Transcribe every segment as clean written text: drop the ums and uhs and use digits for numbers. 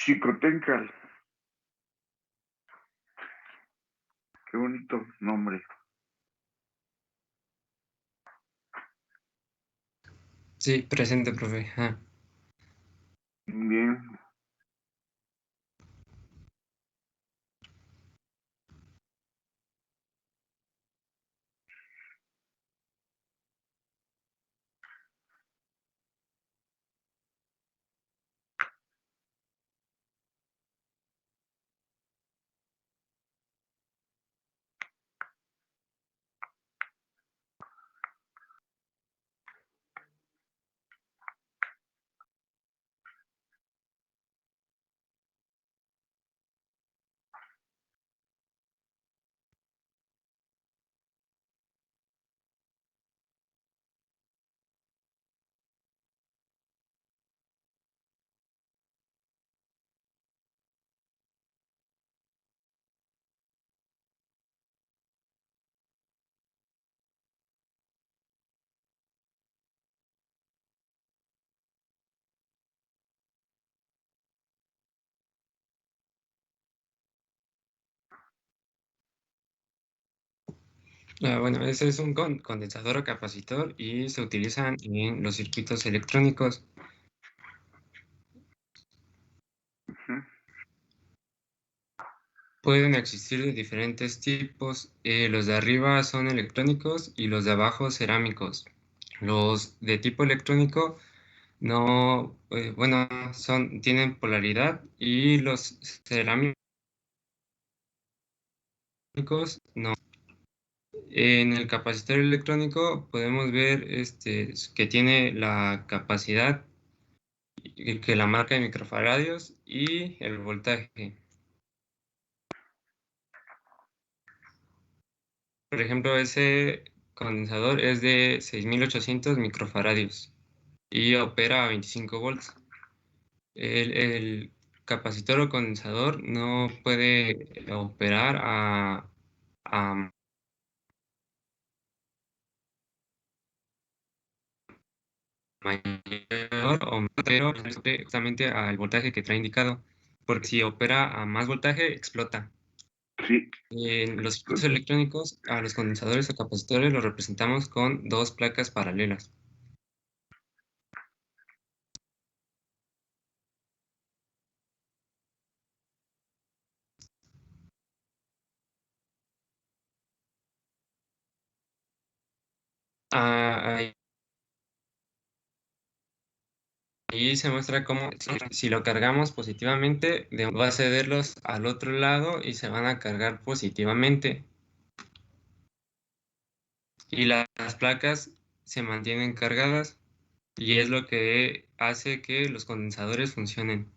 Xicoténcatl. Qué bonito nombre. Sí, presente, profe. Bien. Bueno, ese es un condensador o capacitor y se utilizan en los circuitos electrónicos. Ujú. Pueden existir de diferentes tipos. Los de arriba son electrónicos y los de abajo cerámicos. Los de tipo electrónico no, bueno, tienen polaridad y los cerámicos no. En el capacitor electrónico podemos ver que tiene la capacidad que la marca de microfaradios y el voltaje. Por ejemplo, ese condensador es de 6800 microfaradios y opera a 25 volts. El capacitor o condensador no puede operar a mayor o menor, justamente al voltaje que trae indicado, porque si opera a más voltaje, explota. Sí. En los circuitos electrónicos, a los condensadores o capacitores los representamos con dos placas paralelas. Ahí se muestra cómo si lo cargamos positivamente, va a cederlos al otro lado y se van a cargar positivamente. Y las placas se mantienen cargadas y es lo que hace que los condensadores funcionen.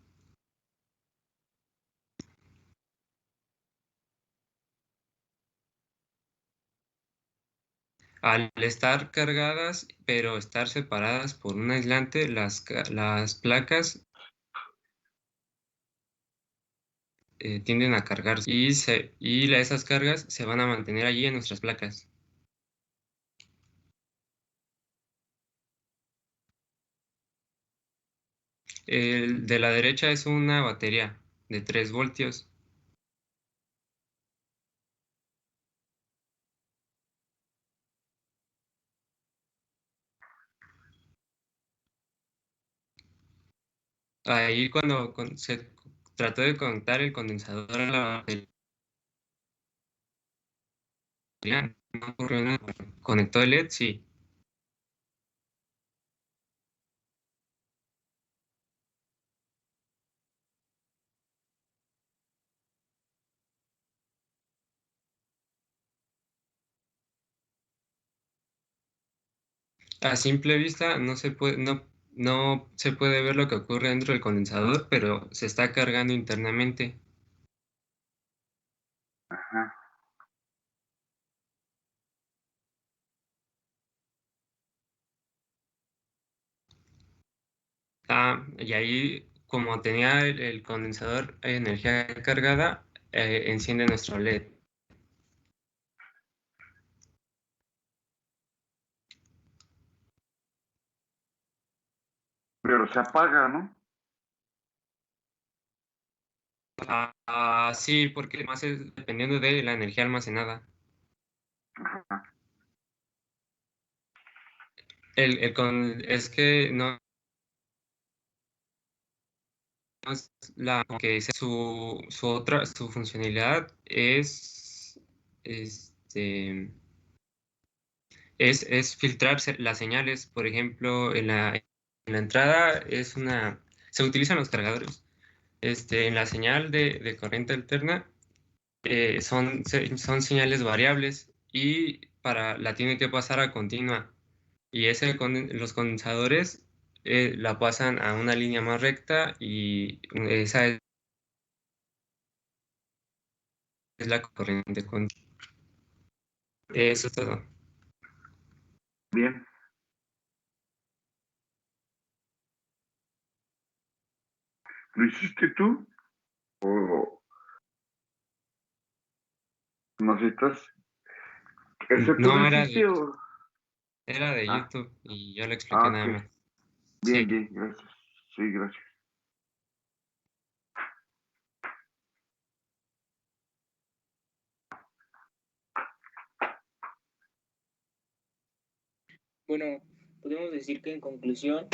Al estar cargadas, pero estar separadas por un aislante, las placas tienden a cargarse y esas cargas se van a mantener allí en nuestras placas. El de la derecha es una batería de 3 voltios. Ahí cuando se trató de conectar el condensador a la batería, no ocurrió nada. ¿Conectó el LED? Sí. A simple vista no se puede ver lo que ocurre dentro del condensador, pero se está cargando internamente. Ajá. Y ahí, como tenía el condensador energía cargada, enciende nuestro LED. Pero se apaga, ¿no? Sí, porque más es dependiendo de la energía almacenada. Ajá. Es que no es su funcionalidad este, es filtrar las señales. Por ejemplo, en la entrada se utilizan los cargadores. En la señal de corriente alterna son señales variables y la tiene que pasar a continua. Y los condensadores la pasan a una línea más recta y esa es la corriente continua. Eso es todo. Bien. ¿Lo hiciste tú? ¿O no sé, tú lo No, hiciste o...? era de Ah, YouTube y yo lo expliqué ok. nada más. Bien, Sí. bien, gracias. Sí, gracias. Bueno, podemos decir que en conclusión,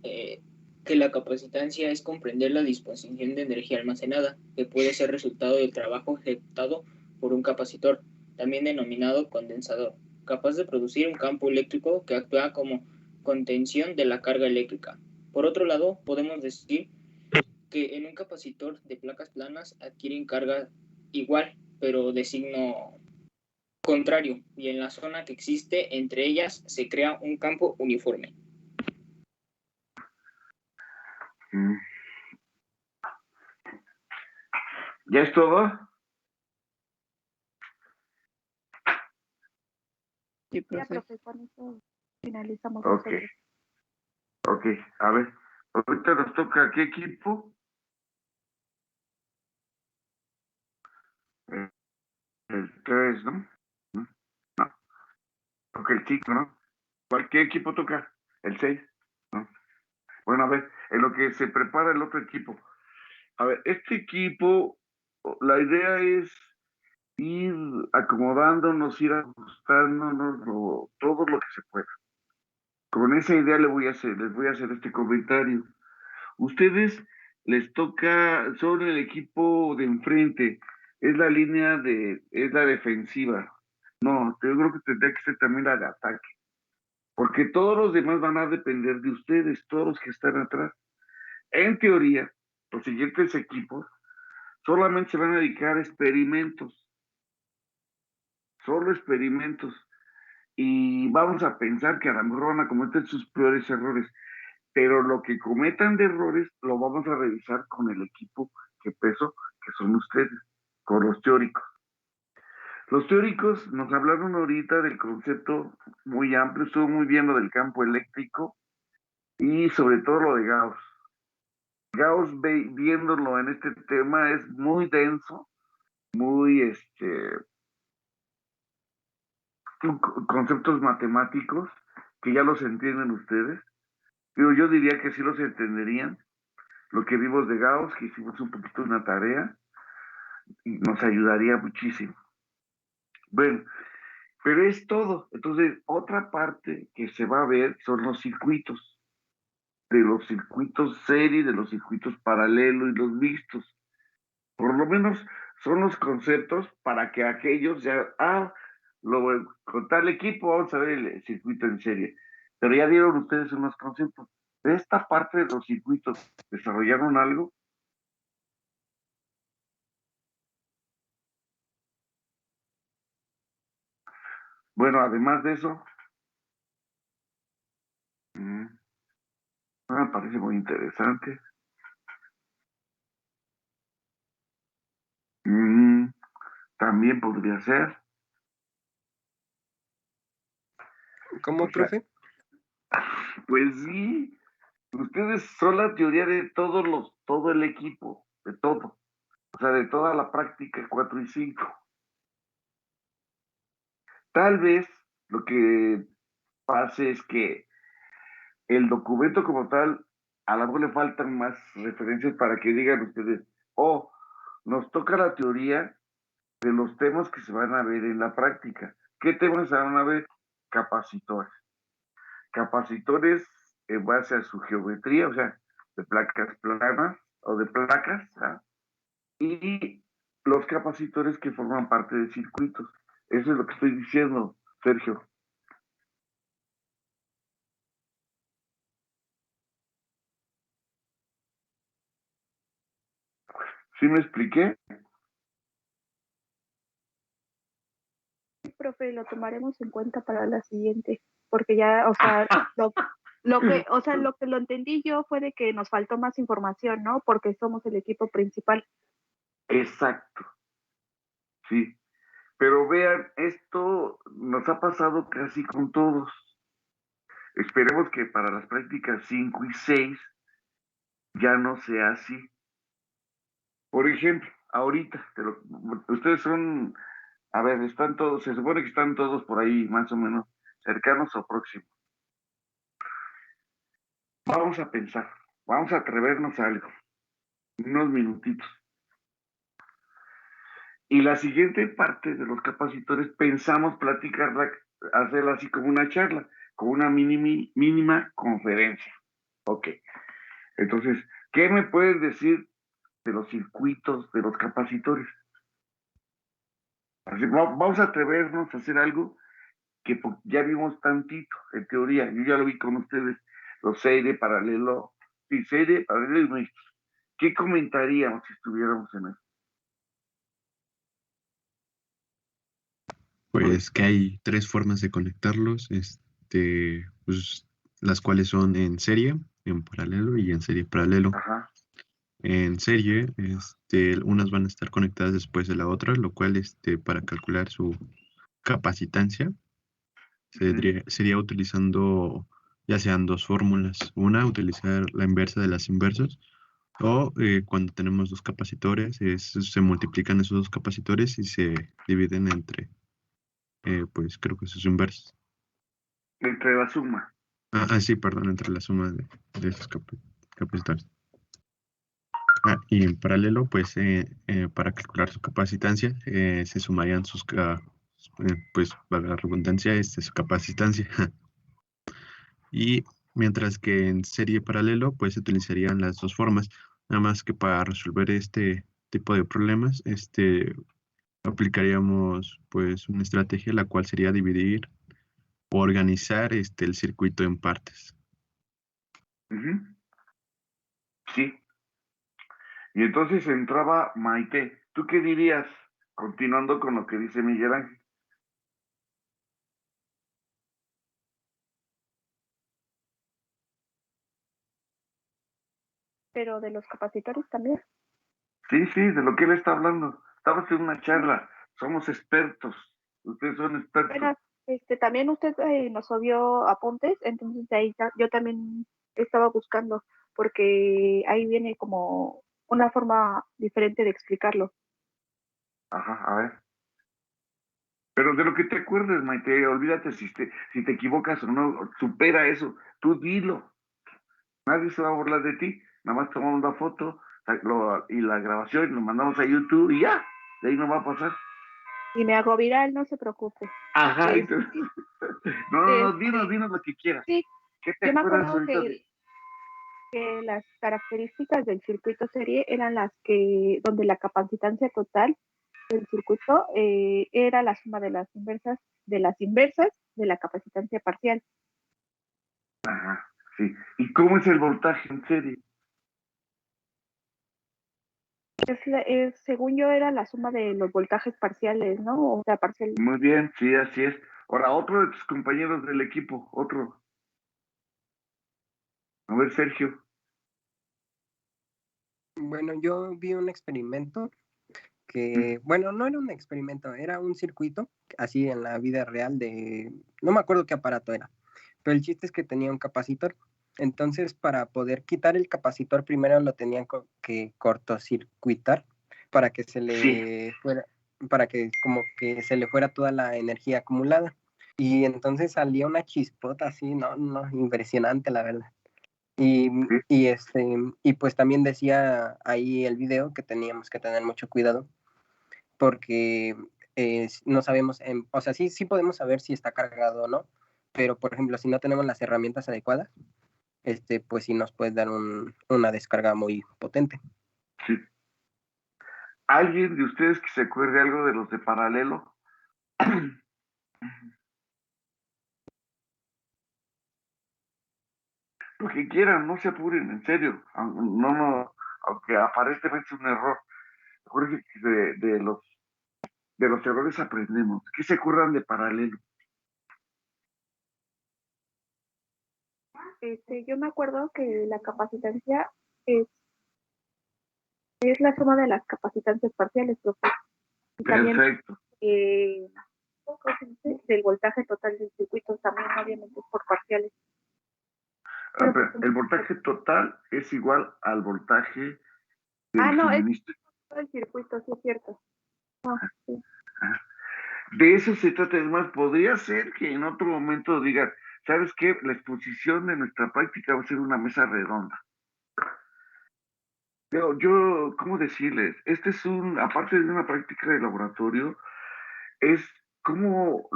eh, que la capacitancia es comprender la disposición de energía almacenada, que puede ser resultado del trabajo ejecutado por un capacitor, también denominado condensador, capaz de producir un campo eléctrico que actúa como contención de la carga eléctrica. Por otro lado, podemos decir que en un capacitor de placas planas adquieren carga igual, pero de signo contrario, y en la zona que existe entre ellas se crea un campo uniforme. Mm. ¿Ya es todo? Sí, profe, con eso finalizamos Ok, nosotros. ok. A ver, ahorita nos toca qué equipo. Eh, El 3, ¿no? ¿No? No, toca el 5, ¿no? ¿Qué equipo toca? El 6, ¿no? Bueno, a ver, en lo que se prepara el otro equipo. A ver, este equipo, la idea es ir acomodándonos, ir ajustándonos todo lo que se pueda. Con esa idea les voy a hacer este comentario. Ustedes les toca, son el equipo de enfrente, es la defensiva. No, yo creo que tendría que ser también la de ataque, porque todos los demás van a depender de ustedes, todos los que están atrás. En teoría, los siguientes equipos solamente se van a dedicar a experimentos, solo experimentos, y vamos a pensar que a lo mejor van a cometer sus peores errores, pero lo que cometan de errores lo vamos a revisar con el equipo que peso, que son ustedes, con los teóricos. Los teóricos nos hablaron ahorita del concepto muy amplio, estuvo muy bien lo del campo eléctrico y sobre todo lo de Gauss. Gauss viéndolo en este tema es muy denso, muy conceptos matemáticos que ya los entienden ustedes. Pero yo diría que sí los entenderían. Lo que vimos de Gauss, que hicimos un poquito una tarea, y nos ayudaría muchísimo. Bueno, pero es todo. Entonces, otra parte que se va a ver son los circuitos, de los circuitos serie, de los circuitos paralelo y los mixtos. Por lo menos son los conceptos para que aquellos ya, con tal equipo vamos a ver el circuito en serie. Pero ya dieron ustedes unos conceptos. De esta parte de los circuitos, ¿desarrollaron algo? Bueno, además de eso, mm, me parece muy interesante. Mm, también podría ser, o ¿Cómo, sea, profe? pues sí, ustedes son la teoría de todo el equipo, de todo, o sea, de toda la práctica 4 y 5. Tal vez lo que pase es que el documento como tal, a lo mejor le faltan más referencias para que digan ustedes, oh, nos toca la teoría de los temas que se van a ver en la práctica. ¿Qué temas se van a ver? Capacitores. Capacitores en base a su geometría, o sea, de placas planas o de placas, ¿ah? Y los capacitores que forman parte de circuitos. Eso es lo que estoy diciendo, Sergio. ¿Sí me expliqué? Profe, lo tomaremos en cuenta para la siguiente, porque ya, o sea, lo que lo entendí yo fue de que nos faltó más información, ¿no? Porque somos el equipo principal. Exacto, sí. Pero vean, esto nos ha pasado casi con todos. Esperemos que para las prácticas 5 y 6 ya no sea así. Por ejemplo, ahorita, ustedes son, a ver, están todos, se supone que están todos por ahí más o menos cercanos o próximos. Vamos a pensar, vamos a atrevernos a algo, unos minutitos. Y la siguiente parte de los capacitores pensamos platicarla, hacerla así como una charla, como una mínima conferencia. Ok, entonces, ¿qué me puedes decir de los circuitos de los capacitores? Así, vamos a atrevernos a hacer algo que ya vimos tantito en teoría, yo ya lo vi con ustedes, los serie paralelo, sí, serie paralelo y mixtos. ¿Qué comentaríamos si estuviéramos en eso? Pues que hay tres formas de conectarlos, pues, las cuales son en serie, en paralelo y en serie paralelo. Ajá. En serie, unas van a estar conectadas después de la otra, lo cual, para calcular su capacitancia, sería utilizando ya sean dos fórmulas. Una, utilizar la inversa de las inversas, o cuando tenemos dos capacitores, se multiplican esos dos capacitores y se dividen entre, pues creo que sus inversas. Entre la suma. Sí, perdón, entre la suma de esos capacitores. Y en paralelo, pues para calcular su capacitancia, se sumarían pues para la redundancia, su capacitancia. Y mientras que en serie paralelo, pues se utilizarían las dos formas. Nada más que para resolver este tipo de problemas, aplicaríamos pues una estrategia, la cual sería dividir o organizar el circuito en partes. Uh-huh. Sí. Y entonces entraba Maite. ¿Tú qué dirías? Continuando con lo que dice Miguel Ángel. Pero de los capacitores también. Sí, sí, de lo que él está hablando. Estamos en una charla. Somos expertos. Ustedes son expertos. Bueno, también usted nos subió apuntes, entonces de ahí yo también estaba buscando, porque ahí viene como una forma diferente de explicarlo. Ajá, a ver. Pero de lo que te acuerdes, Maite, olvídate si te equivocas o no, supera eso. Tú dilo. Nadie se va a burlar de ti. Nada más tomamos la foto y la grabación y lo mandamos a YouTube y ya. De ahí no va a pasar. Y me hago viral, no se preocupe. Ajá. No, dinos lo que quieras. Sí, ¿Qué te yo me acuerdas acuerdo ahorita que las características del circuito serie eran las que, donde la capacitancia total del circuito era la suma de las inversas de la capacitancia parcial. Ajá, sí. ¿Y cómo es el voltaje en serie? Según yo, era la suma de los voltajes parciales, ¿no? O sea, parciales. Muy bien, sí, así es. Ahora, otro de tus compañeros del equipo, otro. A ver, Sergio. Bueno, yo vi un experimento que, bueno, no era un experimento, era un circuito, así en la vida real no me acuerdo qué aparato era, pero el chiste es que tenía un capacitor. Entonces, para poder quitar el capacitor, primero lo tenían que cortocircuitar para que se Sí. le fuera, para que como que se le fuera toda la energía acumulada. Y entonces salía una chispota así, no, impresionante, la verdad. Y, Sí. y pues también decía ahí el video que teníamos que tener mucho cuidado porque no sabemos, o sea, sí podemos saber si está cargado o no, pero por ejemplo, si no tenemos las herramientas adecuadas, pues sí nos puede dar una descarga muy potente. Sí. ¿Alguien de ustedes que se acuerde algo de los de paralelo? Lo que quieran, no se apuren, en serio. Aunque aparentemente es un error. Recuerden que de los errores aprendemos. ¿Qué se acuerdan de paralelo? Yo me acuerdo que la capacitancia es la suma de las capacitancias parciales, profe. Y también Perfecto. ¿cómo se dice? Del voltaje total del circuito, también obviamente por parciales. Pero el voltaje total es igual al voltaje del No, es suministro. todo el circuito, sí es cierto. Sí. De eso se trata. Es más, podría ser que en otro momento digan, ¿sabes qué? La exposición de nuestra práctica va a ser una mesa redonda. ¿Cómo decirles? Aparte de una práctica de laboratorio, es cómo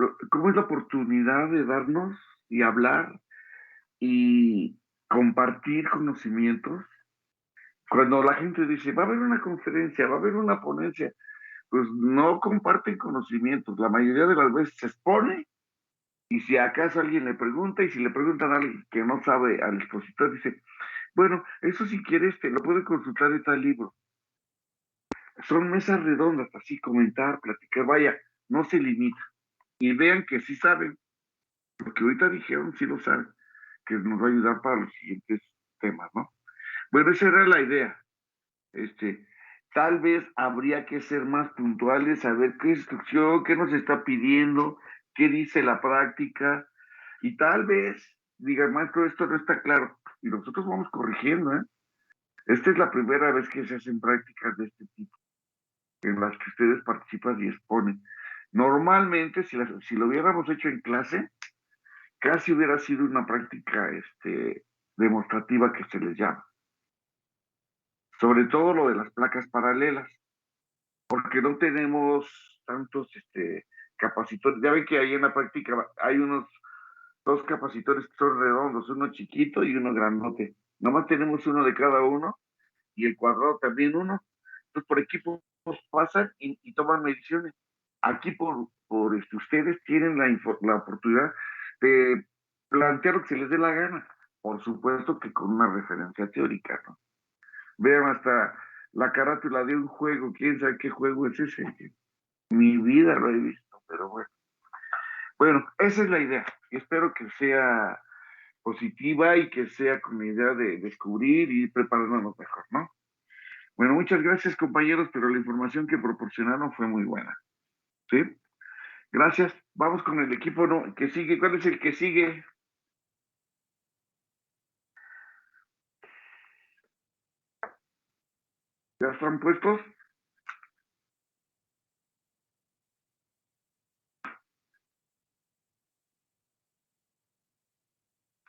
es la oportunidad de darnos y hablar y compartir conocimientos. Cuando la gente dice, va a haber una conferencia, va a haber una ponencia, pues no comparten conocimientos. La mayoría de las veces se expone y si acaso alguien le pregunta y si le preguntan a alguien que no sabe al expositor, dice, bueno, eso si quieres te lo puede consultar en tal libro. Son mesas redondas, así comentar, platicar, vaya, no se limita. Y vean que sí saben, porque ahorita dijeron, sí lo saben, que nos va a ayudar para los siguientes temas, ¿no? Bueno, esa era la idea. Tal vez habría que ser más puntuales, saber qué instrucción, qué nos está pidiendo, qué dice la práctica, y tal vez diga, maestro, esto no está claro, y nosotros vamos corrigiendo, ¿eh? Esta es la primera vez que se hacen prácticas de este tipo, en las que ustedes participan y exponen. Normalmente, si lo hubiéramos hecho en clase, casi hubiera sido una práctica demostrativa que se les llama. Sobre todo lo de las placas paralelas, porque no tenemos tantos capacitores. Ya ven que ahí en la práctica hay dos capacitores que son redondos, uno chiquito y uno grandote. Nomás tenemos uno de cada uno y el cuadrado también uno. Entonces por equipos pasan y toman mediciones. Aquí ustedes tienen la oportunidad de plantear lo que se les dé la gana. Por supuesto que con una referencia teórica, ¿no? Vean hasta la carátula de un juego, quién sabe qué juego es ese. Mi vida lo he visto, pero bueno. Bueno, esa es la idea. Espero que sea positiva y que sea con la idea de descubrir y prepararnos mejor, ¿no? Bueno, muchas gracias, compañeros, pero la información que proporcionaron fue muy buena. ¿Sí? Gracias. Vamos con el equipo que sigue. ¿Cuál es el que sigue? ¿Ya están puestos?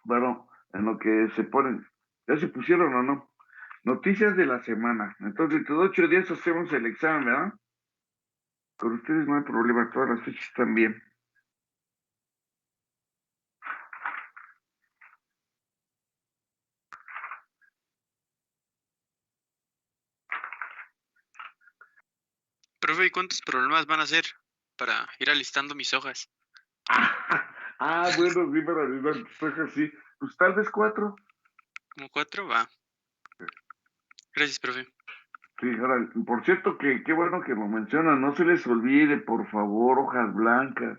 Bueno, en lo que se ponen. ¿Ya se pusieron o no? Noticias de la semana. Entonces, dentro de 8 días hacemos el examen, ¿verdad? Con ustedes no hay problema, todas las fechas están bien. Profe, ¿y cuántos problemas van a hacer para ir alistando mis hojas? Bueno, sí, para mí, sí. Pues tal vez 4. ¿Como 4? Va. Gracias, profe. Sí, ahora, por cierto, que qué bueno que lo mencionan, no se les olvide, por favor, hojas blancas.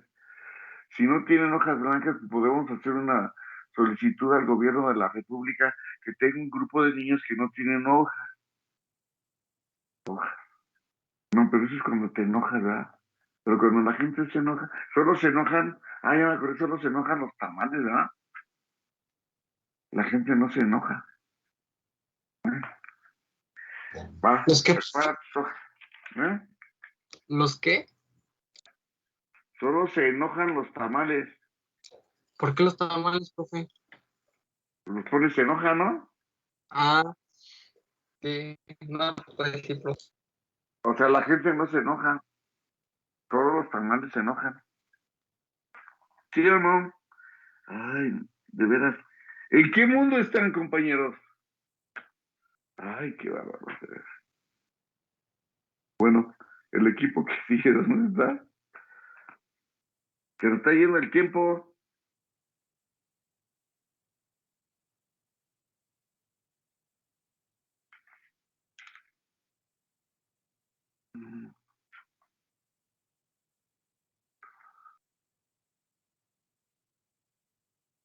Si no tienen hojas blancas, podemos hacer una solicitud al gobierno de la República que tenga un grupo de niños que no tienen hojas. No, pero eso es cuando te enojas, ¿verdad? Pero cuando la gente se enoja, solo se enojan, ya me acordé, solo se enojan los tamales, ¿verdad? La gente no se enoja. Va, ¿Los qué? prepara tus hojas. ¿Eh? ¿Los qué? Solo se enojan los tamales. ¿Por qué los tamales, profe? Los pones se enoja, ¿no? Ah, sí, no, por ejemplo. O sea, la gente no se enoja. Todos los tamales se enojan. ¿Sí o no? Ay, de veras. ¿En qué mundo están, compañeros? Ay, qué bárbaro. De veras. Bueno, el equipo que sigue, ¿dónde está? Se nos está yendo el tiempo.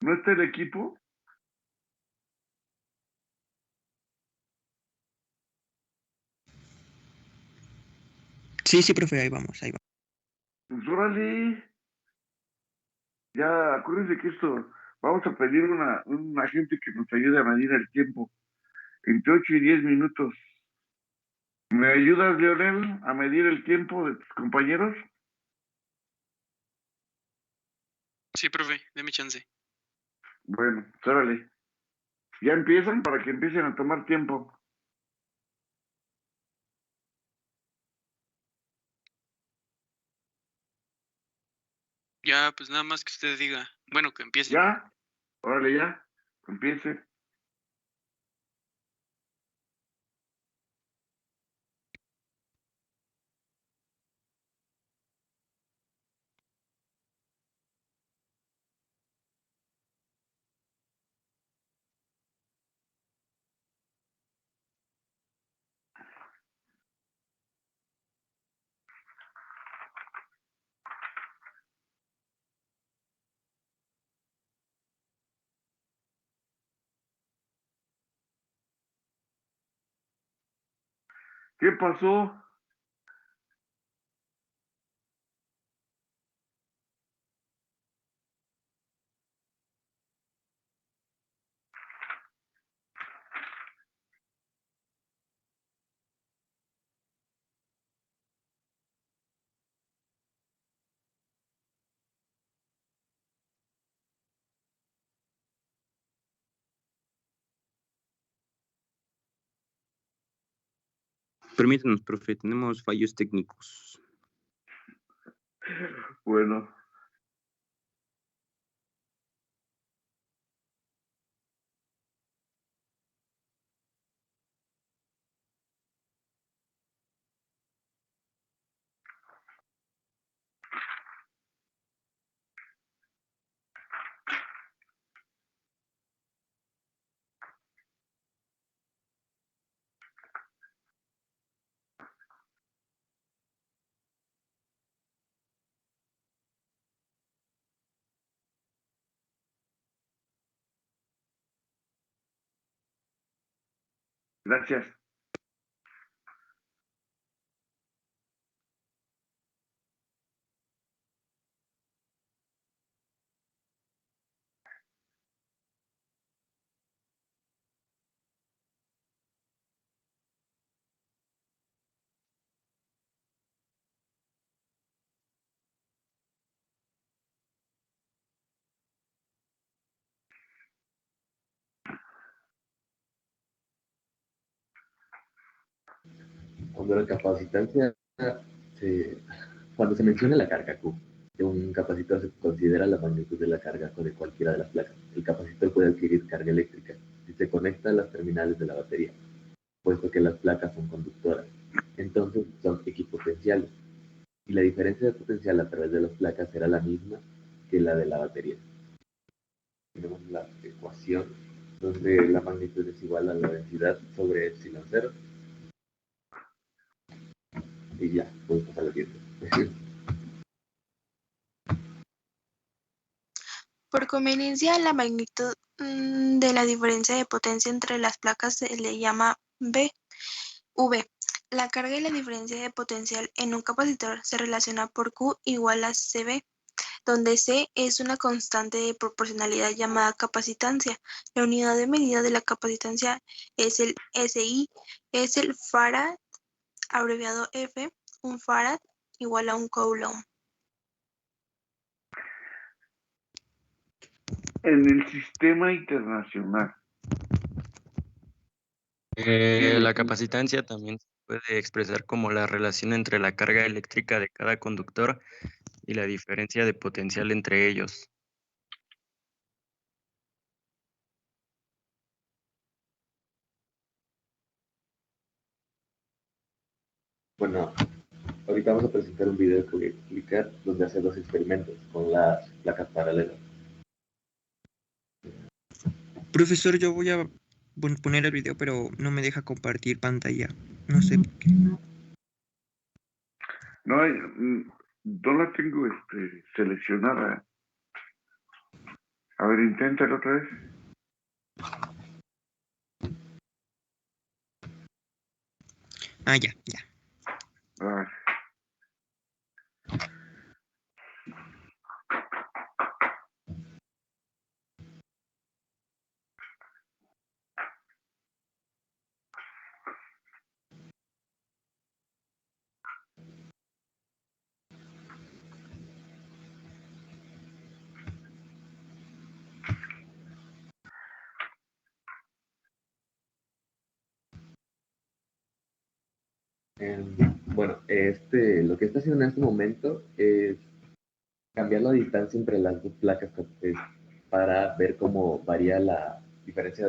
¿No está el equipo? Sí, sí, profe, ahí vamos, ahí vamos. Pues órale. Ya, acuérdense que esto, vamos a pedir un agente que nos ayude a medir el tiempo. Entre 8 y 10 minutos. ¿Me ayudas, Leonel, a medir el tiempo de tus compañeros? Sí, profe, déme chance. Bueno, pues órale. Ya empiezan para que empiecen a tomar tiempo. Ya, pues nada más que usted diga. Bueno, que empiecen. ¿Ya? Órale, ya. Empiece. ¿Qué pasó? Permítanos, profe, tenemos fallos técnicos. Bueno. Gracias. Cuando la capacitancia cuando se menciona la carga Q de un capacitor, se considera la magnitud de la carga de cualquiera de las placas. El capacitor puede adquirir carga eléctrica si se conecta a las terminales de la batería, puesto que las placas son conductoras. Entonces son equipotenciales, y la diferencia de potencial a través de las placas será la misma que la de la batería. Tenemos la ecuación donde la magnitud es igual a la densidad sobre epsilon 0. Y ya, podemos pasar al siguiente. Por conveniencia, la magnitud de la diferencia de potencia entre las placas se le llama V. La carga y la diferencia de potencial en un capacitor se relaciona por Q igual a CV, donde C es una constante de proporcionalidad llamada capacitancia. La unidad de medida de la capacitancia es el SI, es el farad, abreviado F. Un farad igual a un coulomb. En el sistema internacional. La capacitancia también se puede expresar como la relación entre la carga eléctrica de cada conductor y la diferencia de potencial entre ellos. Bueno, ahorita vamos a presentar un video que voy a explicar donde hace dos experimentos con las placas paralelas. Profesor, yo voy a poner el video, pero no me deja compartir pantalla. No sé por qué. No, no la tengo seleccionada. A ver, inténtalo otra vez. Ah, ya. A ver. Bueno, lo que está haciendo en este momento es cambiar la distancia entre las dos placas para ver cómo varía la diferencia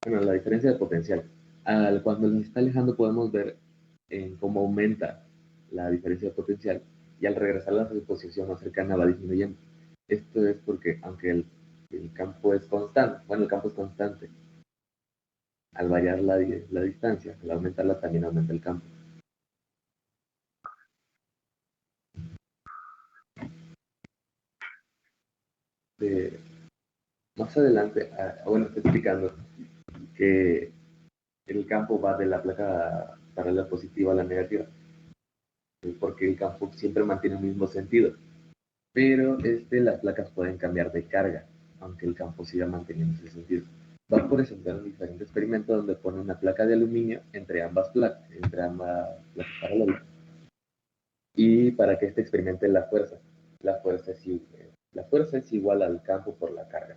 la diferencia de potencial. Cuando se está alejando podemos ver cómo aumenta la diferencia de potencial y al regresar a la posición más cercana va disminuyendo. Esto es porque aunque el campo es constante, el campo es constante, al variar la distancia, al aumentarla también aumenta el campo. Más adelante, estoy explicando que el campo va de la placa paralela positiva a la negativa, porque el campo siempre mantiene el mismo sentido, pero las placas pueden cambiar de carga, aunque el campo siga manteniendo ese sentido. Va a presentar un diferente experimento donde pone una placa de aluminio entre ambas placas paralelas, y para que experimente la fuerza. La fuerza es igual al campo por la carga.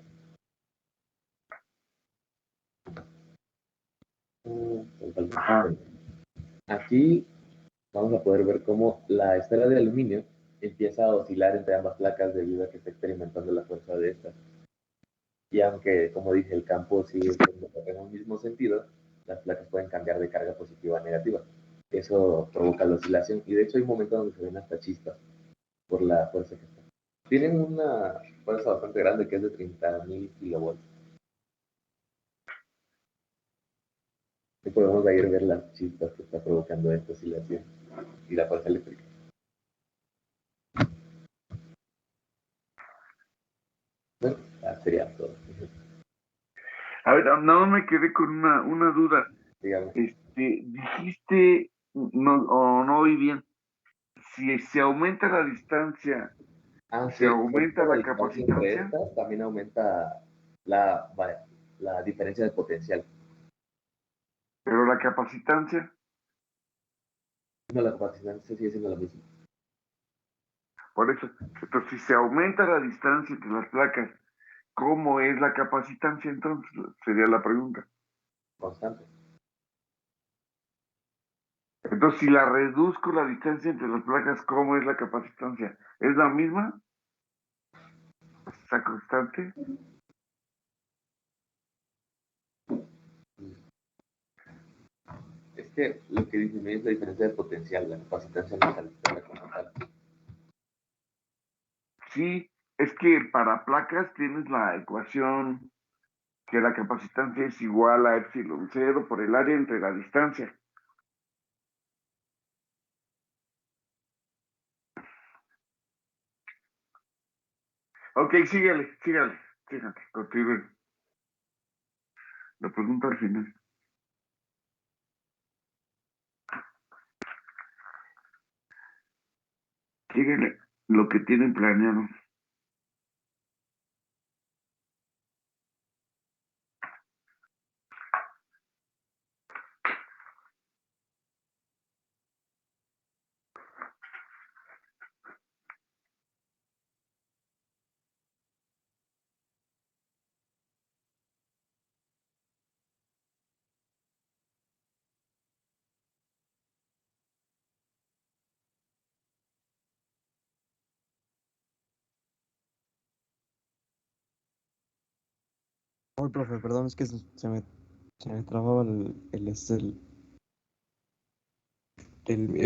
Aquí vamos a poder ver cómo la esfera de aluminio empieza a oscilar entre ambas placas debido a que está experimentando la fuerza de estas. Y aunque, como dije, el campo sigue en un mismo sentido, las placas pueden cambiar de carga positiva a negativa. Eso provoca la oscilación y de hecho hay momentos donde se ven hasta chispas por la fuerza que está. Tienen una fuerza bastante grande que es de 30.000 kilovolts. Y podemos ahí ver las chispas que está provocando esta oscilación y la fuerza eléctrica. Bueno, sería todo. A ver, no me quedé con una duda. Dígame. Dijiste, no oí bien, si se aumenta la distancia, ¿se aumenta la capacitancia? Entre estas también aumenta la diferencia de potencial. Pero la capacitancia, No, la capacitancia sigue siendo la misma. por eso, entonces si se aumenta la distancia entre las placas, ¿cómo es la capacitancia entonces? Sería la pregunta. Constante. Entonces, si la reduzco la distancia entre las placas, ¿cómo es la capacitancia? ¿Es la misma? ¿Está constante? Es que lo que disminuye es la diferencia de potencial, la capacitancia no se altera como tal. Sí, es que para placas tienes la ecuación que la capacitancia es igual a epsilon cero por el área entre la distancia. Ok, sígale, continúe. La pregunta al final. Síguele lo que tienen planeado. Uy, profe, perdón, es que se me trababa el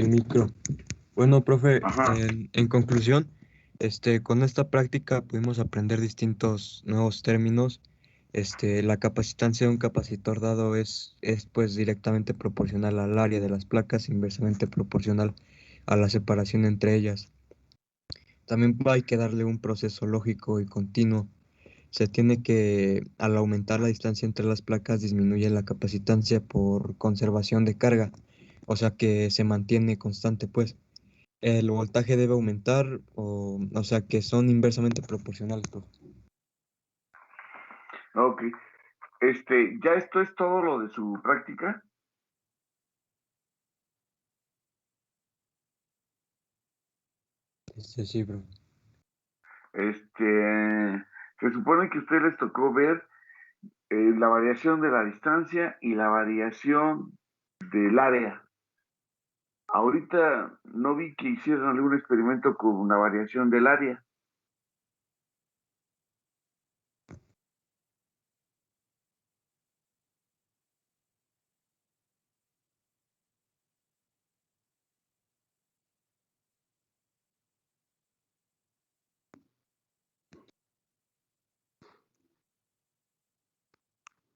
micro. Bueno, profe, Ajá. en conclusión, con esta práctica pudimos aprender distintos nuevos términos. La capacitancia de un capacitor dado es pues directamente proporcional al área de las placas, inversamente proporcional a la separación entre ellas. También hay que darle un proceso lógico y continuo. Se tiene que, al aumentar la distancia entre las placas, disminuye la capacitancia por conservación de carga, o sea que se mantiene constante, pues. El voltaje debe aumentar, o sea que son inversamente proporcionales, profe. Ok. ¿Ya esto es todo lo de su práctica? Sí, profe. Se supone que a ustedes les tocó ver la variación de la distancia y la variación del área. Ahorita no vi que hicieran algún experimento con una variación del área.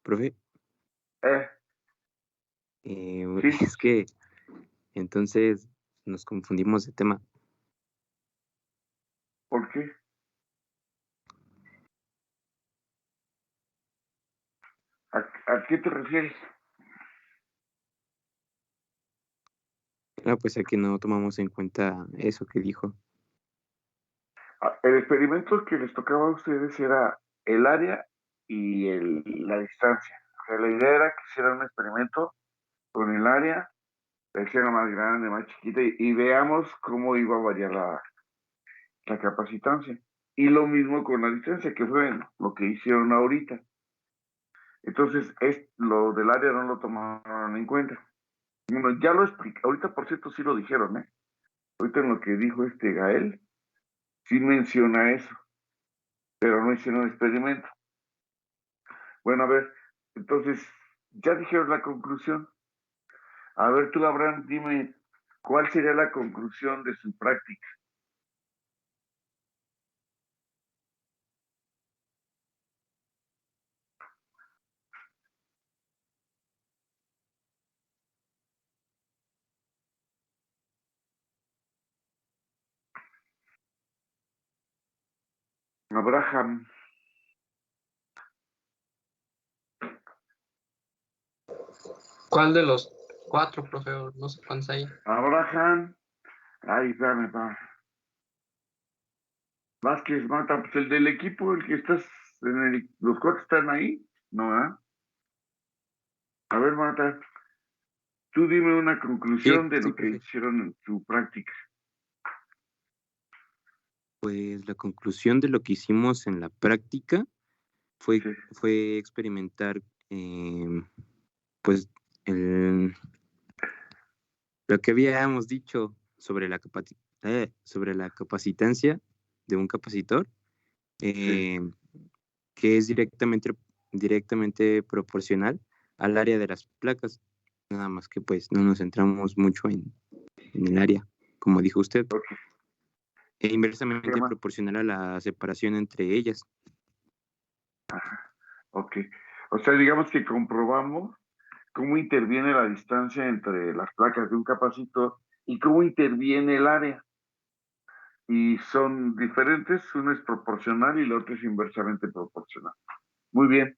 Profe, Eh, sí, es que entonces nos confundimos de tema. ¿por qué? ¿A qué te refieres? Pues aquí no tomamos en cuenta eso que dijo. El experimento que les tocaba a ustedes era el área y la distancia. O sea, la idea era que hicieran un experimento con el área, la hicieran más grande, más chiquita, y veamos cómo iba a variar la capacitancia. Y lo mismo con la distancia, que fue lo que hicieron ahorita. Entonces, lo del área no lo tomaron en cuenta. Bueno, ya lo expliqué. Ahorita, por cierto, sí lo dijeron, ¿eh? Ahorita en lo que dijo Gael, sí menciona eso, pero no hicieron experimento. Bueno, a ver, entonces, ya dijeron la conclusión. A ver, tú, Abraham, dime, ¿cuál sería la conclusión de su práctica? Abraham, ¿Cuál de los cuatro, profe? No sé cuántos hay. Abraham, ay, dame, Vázquez Mata, pues el del equipo, el que estás, los cuatro están ahí, ¿no? A ver, Mata, tú dime una conclusión de Sí, lo que profe. hicieron en su práctica. Pues la conclusión de lo que hicimos en la práctica fue experimentar pues el, lo que habíamos dicho sobre sobre la capacitancia de un capacitor, que es directamente proporcional al área de las placas. Nada más que pues no nos centramos mucho en el área, como dijo usted, e inversamente proporcional a la separación entre ellas. Ajá, ok. O sea, digamos que comprobamos cómo interviene la distancia entre las placas de un capacitor y cómo interviene el área. Y son diferentes, uno es proporcional y el otro es inversamente proporcional. Muy bien.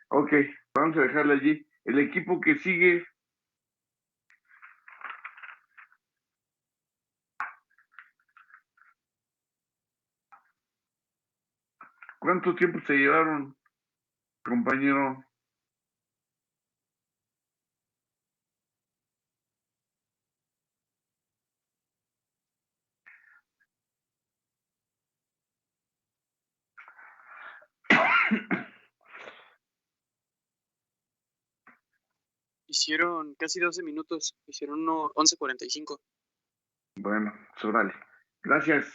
Ok, vamos a dejarle allí. El equipo que sigue, ¿cuánto tiempo se llevaron, compañero? Hicieron casi 12 minutos, hicieron 11:45. Bueno, órale. Gracias,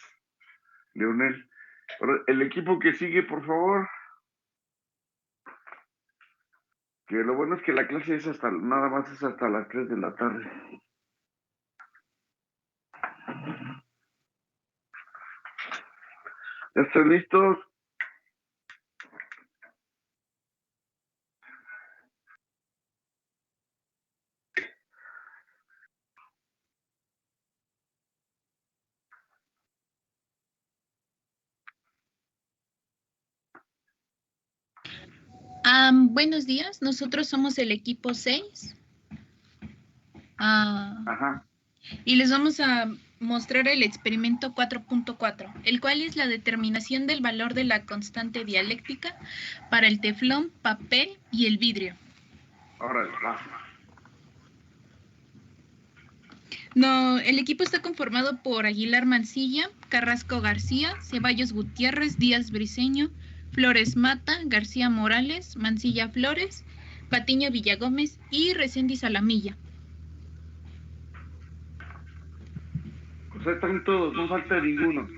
Leonel. El equipo que sigue, por favor. Que lo bueno es que la clase es nada más es hasta las 3 de la tarde. ¿Ya están listos? Buenos días, nosotros somos el equipo 6 Ajá. y les vamos a mostrar el experimento 4.4, el cual es la determinación del valor de la constante dialéctrica para el teflón, papel y el vidrio. Órale, va. No, el equipo está conformado por Aguilar Mancilla, Carrasco García, Ceballos Gutiérrez, Díaz Briceño, Flores Mata, García Morales, Mancilla Flores, Patiño Villagómez y Reséndiz Salamilla. O sea, están todos, no falta ninguno.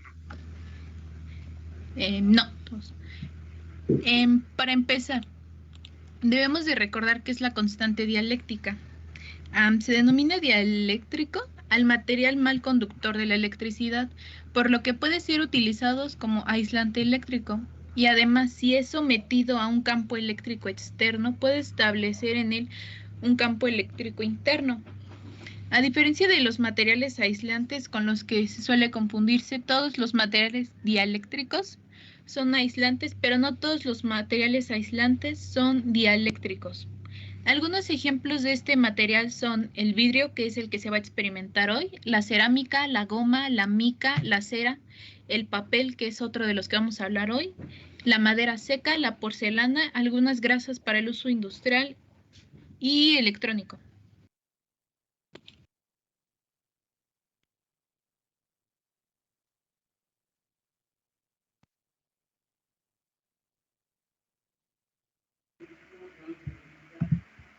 No, todos. Para empezar, debemos de recordar qué es la constante dialéctica. Se denomina dieléctrico al material mal conductor de la electricidad, por lo que puede ser utilizado como aislante eléctrico. Y además, si es sometido a un campo eléctrico externo, puede establecer en él un campo eléctrico interno. A diferencia de los materiales aislantes con los que se suele confundirse, todos los materiales dieléctricos son aislantes, pero no todos los materiales aislantes son dieléctricos. Algunos ejemplos de este material son el vidrio, que es el que se va a experimentar hoy, la cerámica, la goma, la mica, la cera, el papel, que es otro de los que vamos a hablar hoy, la madera seca, la porcelana, algunas grasas para el uso industrial y electrónico.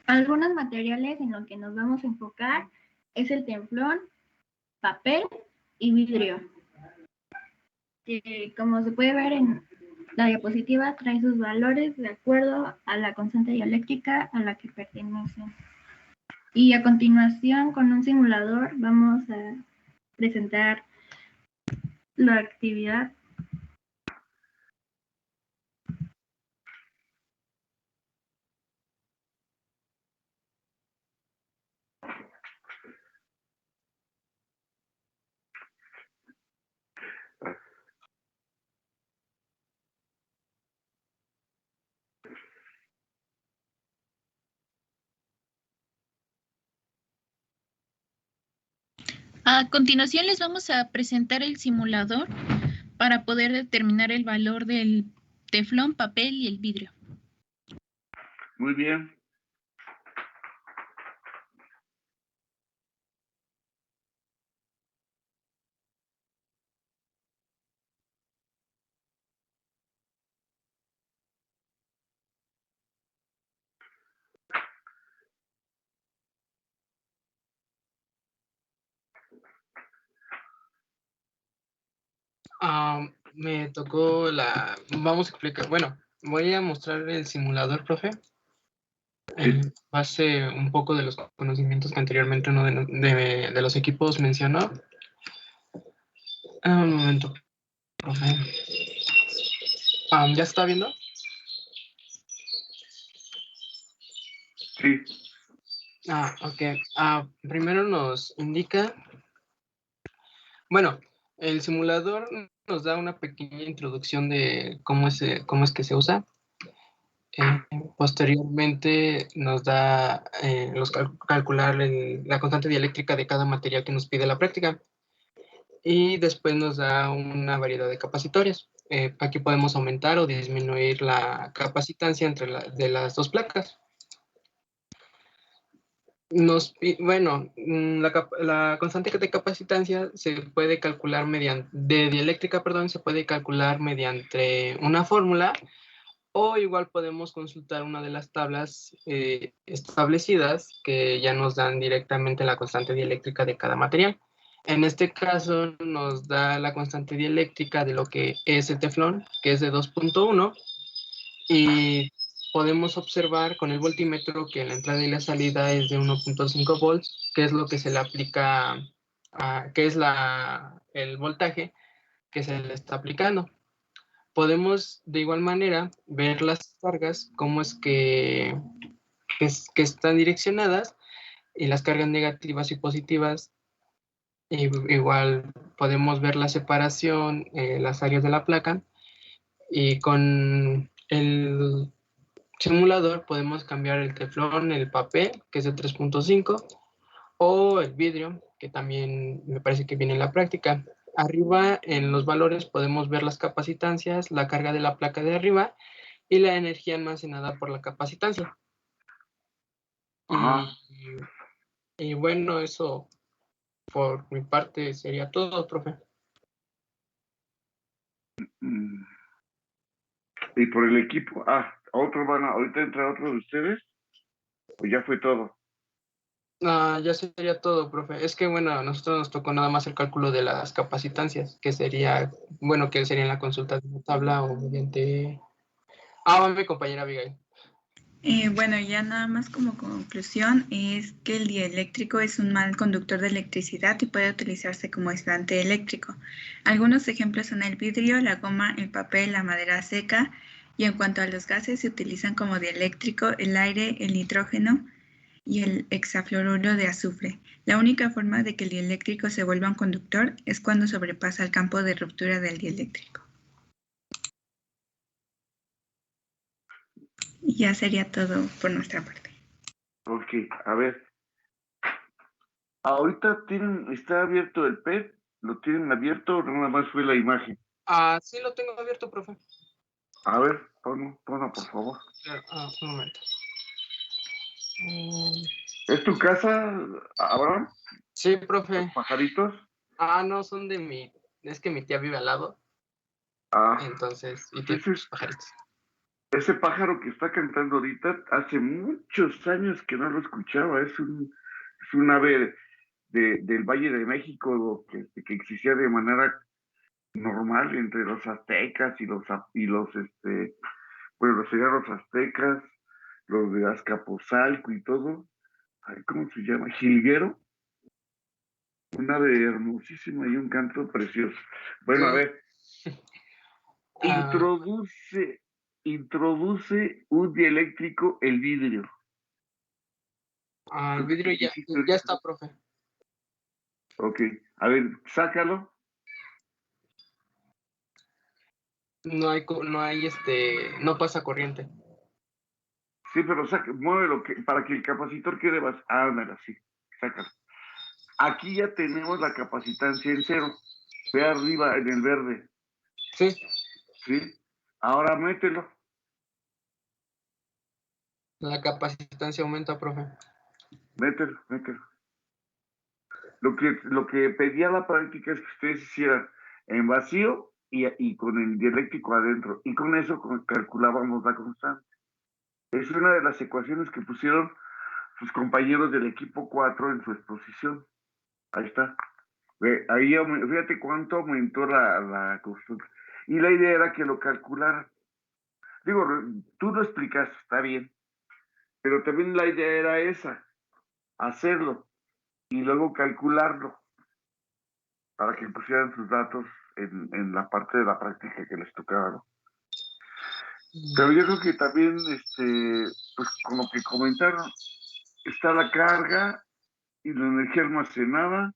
Algunos materiales en los que nos vamos a enfocar es el teflón, papel y vidrio. Como se puede ver en la diapositiva, trae sus valores de acuerdo a la constante dialéctrica a la que pertenecen. Y a continuación, con un simulador, vamos a presentar la actividad. A continuación les vamos a presentar el simulador para poder determinar el valor del teflón, papel y el vidrio. Muy bien. Me tocó vamos a explicar, bueno, voy a mostrar el simulador, profe. Base un poco de los conocimientos que anteriormente uno de los equipos mencionó. Un momento, profe. ¿Ya se está viendo? Sí. Ok. Primero nos indica, bueno, el simulador nos da una pequeña introducción de cómo es que se usa. Posteriormente nos da calcular la constante dialéctrica de cada material que nos pide la práctica. Y después nos da una variedad de capacitores. Aquí podemos aumentar o disminuir la capacitancia de las dos placas. La constante de capacitancia se puede calcular de dialéctrica, se puede calcular mediante una fórmula, o igual podemos consultar una de las tablas establecidas que ya nos dan directamente la constante dialéctrica de cada material. En este caso nos da la constante dialéctrica de lo que es el teflón, que es de 2.1, y podemos observar con el voltímetro que la entrada y la salida es de 1.5 volts, que es lo que se le aplica, que es el voltaje que se le está aplicando. Podemos de igual manera ver las cargas, cómo es que están direccionadas, y las cargas negativas y positivas. Igual podemos ver la separación, las áreas de la placa, y con el simulador podemos cambiar el teflón, el papel, que es de 3.5, o el vidrio, que también me parece que viene en la práctica. Arriba en los valores podemos ver las capacitancias, la carga de la placa de arriba y la energía almacenada por la capacitancia. Y bueno, eso por mi parte sería todo, profe. Y por el equipo, ahorita entra otro de ustedes, o ya fue todo. Ya sería todo, profe. Es que, bueno, a nosotros nos tocó nada más el cálculo de las capacitancias, que sería en la consulta de la tabla o mediante... mi compañera Abigail. Bueno, ya nada más como conclusión es que el dieléctrico es un mal conductor de electricidad y puede utilizarse como aislante eléctrico. Algunos ejemplos son el vidrio, la goma, el papel, la madera seca, y en cuanto a los gases se utilizan como dieléctrico el aire, el nitrógeno y el hexafluoruro de azufre. La única forma de que el dieléctrico se vuelva un conductor es cuando sobrepasa el campo de ruptura del dieléctrico. Y ya sería todo por nuestra parte. Ok, a ver. Ahorita está abierto el PET, ¿lo tienen abierto o nada más fue la imagen? Sí lo tengo abierto, profe. A ver, ponlo por favor. Un momento. ¿Es tu casa, Abraham? Sí, profe. ¿Los pajaritos? No, son es que mi tía vive al lado. Entonces, y tiene sus pajaritos. Ese pájaro que está cantando ahorita, hace muchos años que no lo escuchaba. Es un ave del Valle de México que existía de manera normal entre los aztecas bueno, serían los aztecas, los de Azcapotzalco y todo. ¿Cómo se llama? Jilguero. Una ave hermosísima y un canto precioso. Bueno, a ver. Introduce un dieléctrico el vidrio. El vidrio ya está, profe. Ok, a ver, sácalo. No pasa corriente. Sí, pero muévelo para que el capacitor quede más. Ándale, sí, sácalo. Aquí ya tenemos la capacitancia en 0. Ve arriba en el verde. Sí. Sí. Ahora mételo. La capacitancia aumenta, profe. Mételo. Lo que pedía la práctica es que ustedes hicieran en vacío y con el dieléctrico adentro. Y con eso calculábamos la constante. Es una de las ecuaciones que pusieron sus compañeros del equipo 4 en su exposición. Ahí está. Ahí fíjate cuánto aumentó la constante. Y la idea era que lo calcularan. Digo, tú lo explicaste, está bien. Pero también la idea era esa, hacerlo y luego calcularlo para que pusieran sus datos en la parte de la práctica que les tocaba, ¿no? Pero yo creo que también, pues con lo que comentaron, está la carga y la energía almacenada,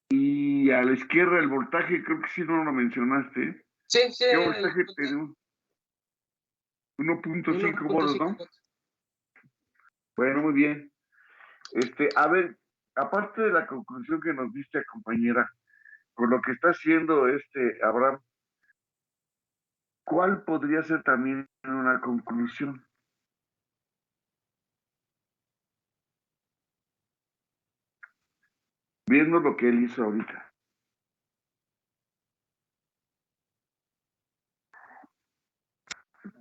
y a la izquierda el voltaje, creo que sí no lo mencionaste, ¿eh? Sí. ¿Qué voltaje tenemos? 1.5 volts, ¿no? Bueno, muy bien. A ver, aparte de la conclusión que nos diste, compañera, con lo que está haciendo Abraham, ¿cuál podría ser también una conclusión? Viendo lo que él hizo ahorita.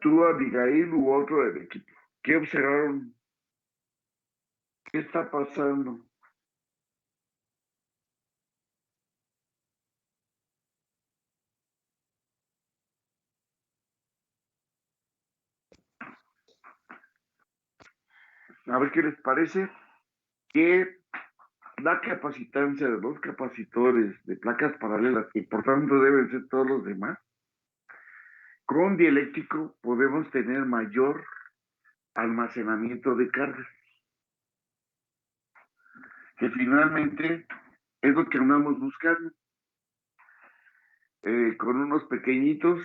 Tú, Abigail u otro del equipo, ¿qué observaron? ¿Qué está pasando? a ver qué les parece, que la capacitancia de los capacitores de placas paralelas, y por tanto deben ser todos los demás, con dieléctrico podemos tener mayor almacenamiento de cargas, que finalmente es lo que andamos buscando. Con unos pequeñitos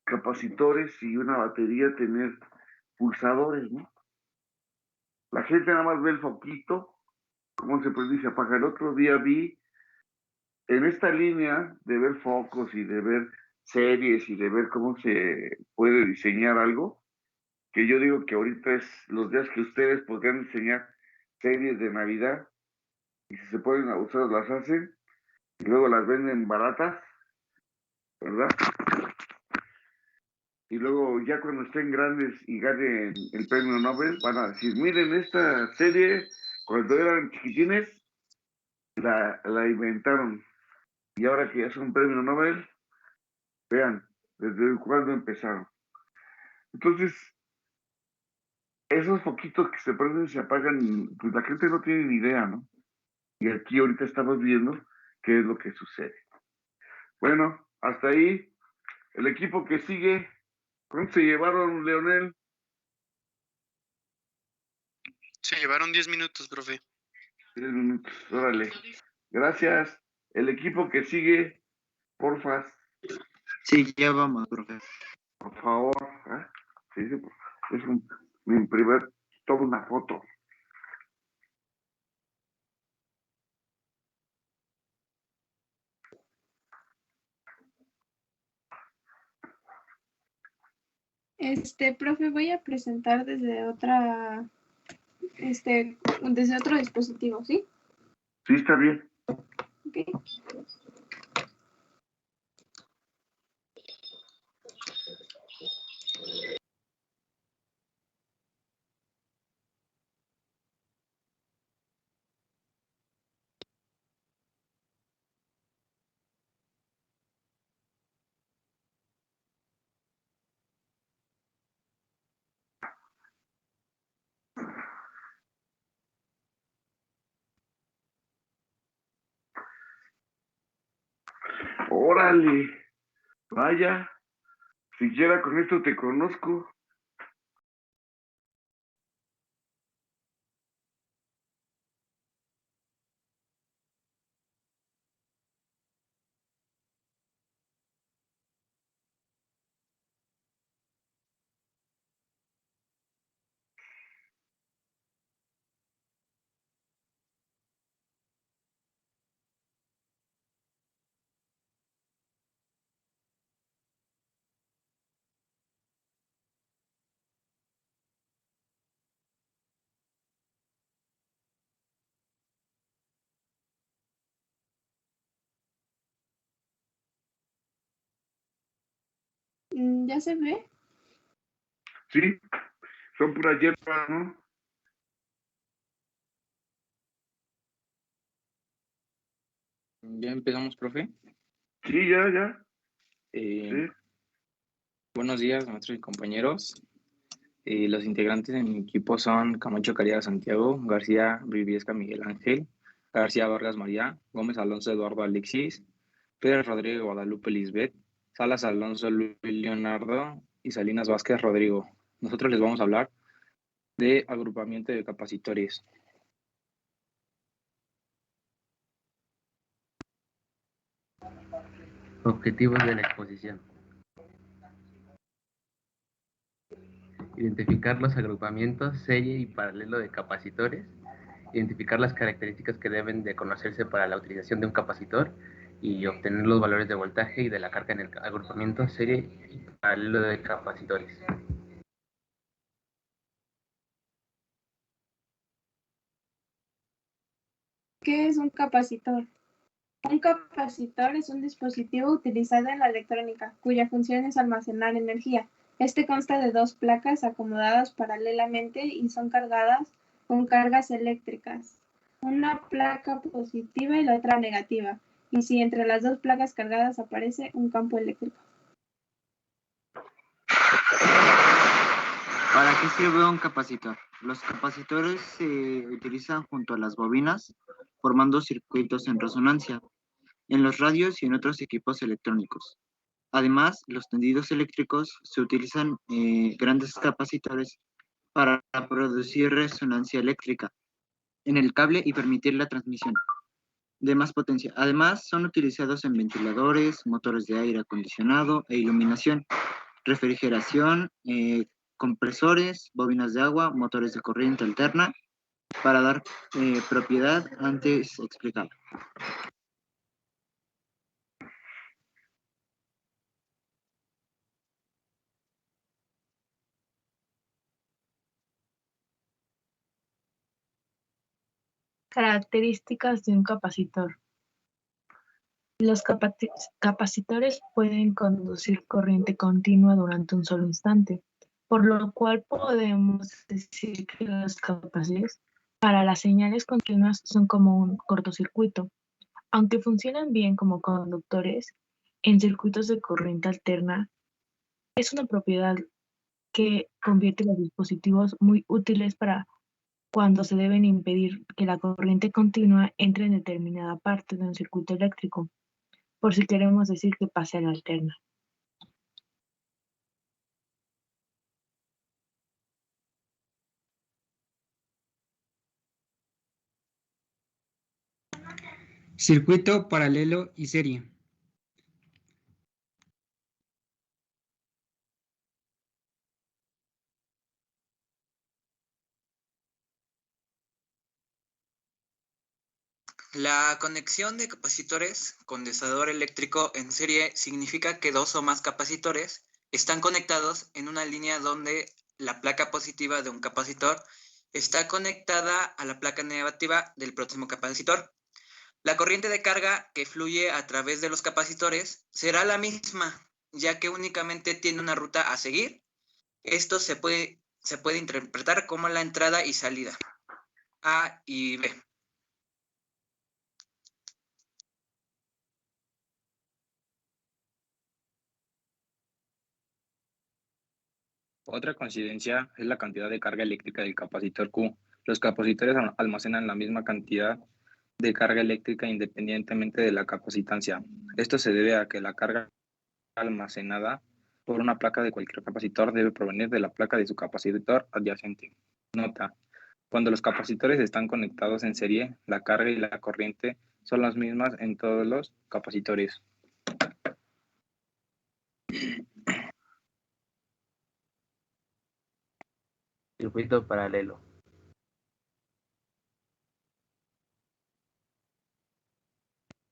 capacitores y una batería tener pulsadores, ¿no? La gente nada más ve el foquito, cómo se prende y se apaga. El otro día vi en esta línea de ver focos y de ver series y de ver cómo se puede diseñar algo, que yo digo que ahorita es los días que ustedes podrían diseñar series de Navidad y si se pueden abusar las hacen y luego las venden baratas, ¿verdad? Y luego ya cuando estén grandes y ganen el premio Nobel, van a decir, miren esta serie, cuando eran chiquitines, la inventaron. Y ahora que ya son premio Nobel, vean, desde cuándo empezaron. Entonces, esos foquitos que se prenden y se apagan, pues la gente no tiene ni idea, ¿no? Y aquí ahorita estamos viendo qué es lo que sucede. Bueno, hasta ahí, el equipo que sigue, ¿cuánto se llevaron, Leonel? Se llevaron 10 minutos, profe. 10 minutos, órale. Gracias. El equipo que sigue, porfa. Sí, ya vamos, profe. Por favor. ¿Eh? Sí, es mi primer, toma una foto. Profe, voy a presentar desde desde otro dispositivo, ¿sí? Sí, está bien. Okay. Órale. Vaya. Siquiera con esto te conozco. ¿Ya se ve? Sí, son pura hierba, ¿no? Ya empezamos, profe. Sí, ya. Sí. Buenos días, maestros y compañeros. Los integrantes de mi equipo son Camacho Caridad Santiago, García Briviesca Miguel Ángel, García Vargas María, Gómez Alonso Eduardo Alexis, Pérez Rodrigo Guadalupe Lisbeth, Salas Alonso Luis Leonardo y Salinas Vázquez Rodrigo. Nosotros les vamos a hablar de agrupamiento de capacitores. Objetivos de la exposición. Identificar los agrupamientos, serie y paralelo de capacitores. Identificar las características que deben de conocerse para la utilización de un capacitor y obtener los valores de voltaje y de la carga en el agrupamiento, serie y paralelo de capacitores. ¿Qué es un capacitor? Un capacitor es un dispositivo utilizado en la electrónica, cuya función es almacenar energía. Este consta de dos placas acomodadas paralelamente y son cargadas con cargas eléctricas. Una placa positiva y la otra negativa. Y si entre las dos placas cargadas aparece un campo eléctrico. ¿Para qué sirve un capacitor? Los capacitores se utilizan junto a las bobinas, formando circuitos en resonancia, en los radios y en otros equipos electrónicos. Además, los tendidos eléctricos se utilizan grandes capacitores para producir resonancia eléctrica en el cable y permitir la transmisión de más potencia. Además, son utilizados en ventiladores, motores de aire acondicionado e iluminación, refrigeración, compresores, bobinas de agua, motores de corriente alterna, para dar propiedad antes explicada. Características de un capacitor. Los capacitores pueden conducir corriente continua durante un solo instante, por lo cual podemos decir que los capacitores para las señales continuas son como un cortocircuito. Aunque funcionan bien como conductores en circuitos de corriente alterna, es una propiedad que convierte los dispositivos muy útiles para cuando se deben impedir que la corriente continua entre en determinada parte de un circuito eléctrico, por si queremos decir que pase a la alterna. Circuito paralelo y serie. La conexión de capacitores condensador eléctrico en serie significa que dos o más capacitores están conectados en una línea donde la placa positiva de un capacitor está conectada a la placa negativa del próximo capacitor. La corriente de carga que fluye a través de los capacitores será la misma, ya que únicamente tiene una ruta a seguir. Esto se puede interpretar como la entrada y salida, A y B. Otra coincidencia es la cantidad de carga eléctrica del capacitor Q. Los capacitores almacenan la misma cantidad de carga eléctrica independientemente de la capacitancia. Esto se debe a que la carga almacenada por una placa de cualquier capacitor debe provenir de la placa de su capacitor adyacente. Nota: cuando los capacitores están conectados en serie, la carga y la corriente son las mismas en todos los capacitores. Circuito paralelo.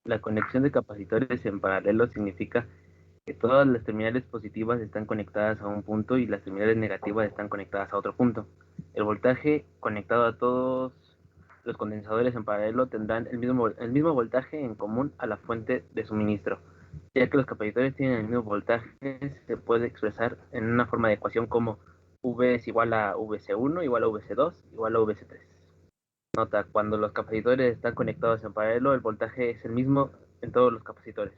La conexión de capacitores en paralelo significa que todas las terminales positivas están conectadas a un punto y las terminales negativas están conectadas a otro punto. El voltaje conectado a todos los condensadores en paralelo tendrán el mismo voltaje en común a la fuente de suministro. Ya que los capacitores tienen el mismo voltaje, se puede expresar en una forma de ecuación como V es igual a VC1 igual a VC2 igual a VC3. Nota: cuando los capacitores están conectados en paralelo, el voltaje es el mismo en todos los capacitores.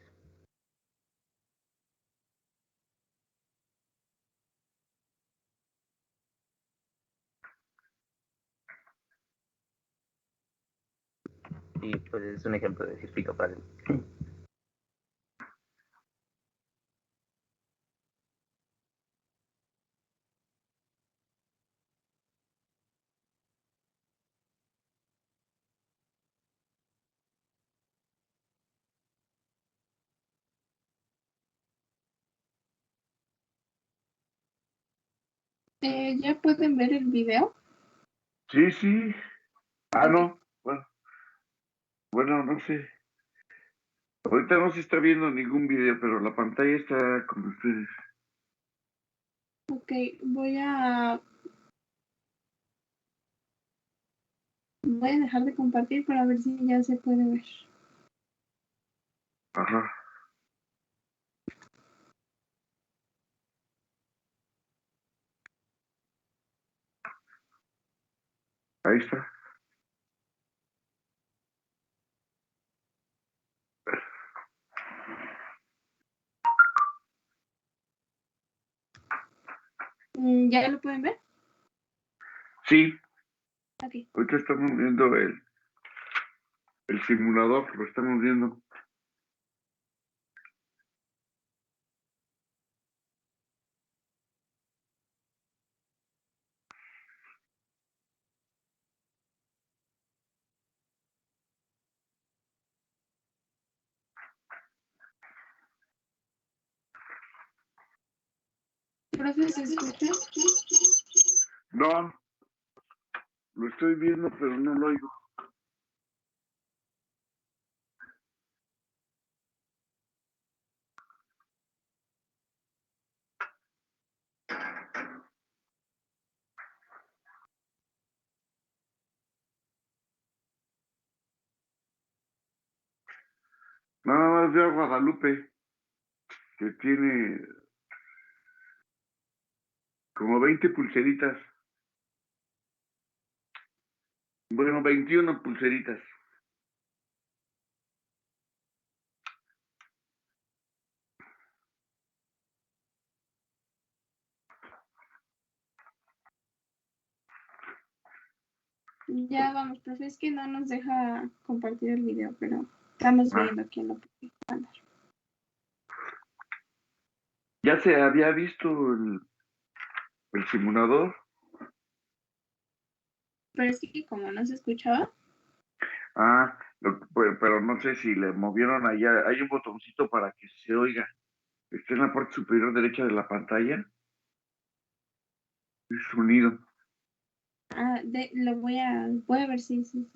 Y pues es un ejemplo de circuito paralelo. ¿Ya pueden ver el video? Sí, sí. No. Bueno, no sé. Ahorita no se está viendo ningún video, pero la pantalla está con ustedes. Ok, voy a dejar de compartir para ver si ya se puede ver. Ajá. Ahí está. ¿Ya lo pueden ver? Sí, Ok. ahorita estamos viendo el simulador, lo estamos viendo. Profe, ¿se escucha? No, lo estoy viendo, pero no lo oigo. Nada más veo a Guadalupe, que tiene como 20 pulseritas. Bueno, 21 pulseritas. Ya vamos, profe, es que no nos deja compartir el video, pero estamos Ah. viendo quién lo puede mandar. Ya se había visto el simulador. Pero es que como no se escuchaba, Pero no sé si le movieron allá. Hay un botoncito para que se oiga. Está en la parte superior derecha de la pantalla. Es sonido. lo voy a ver si sí.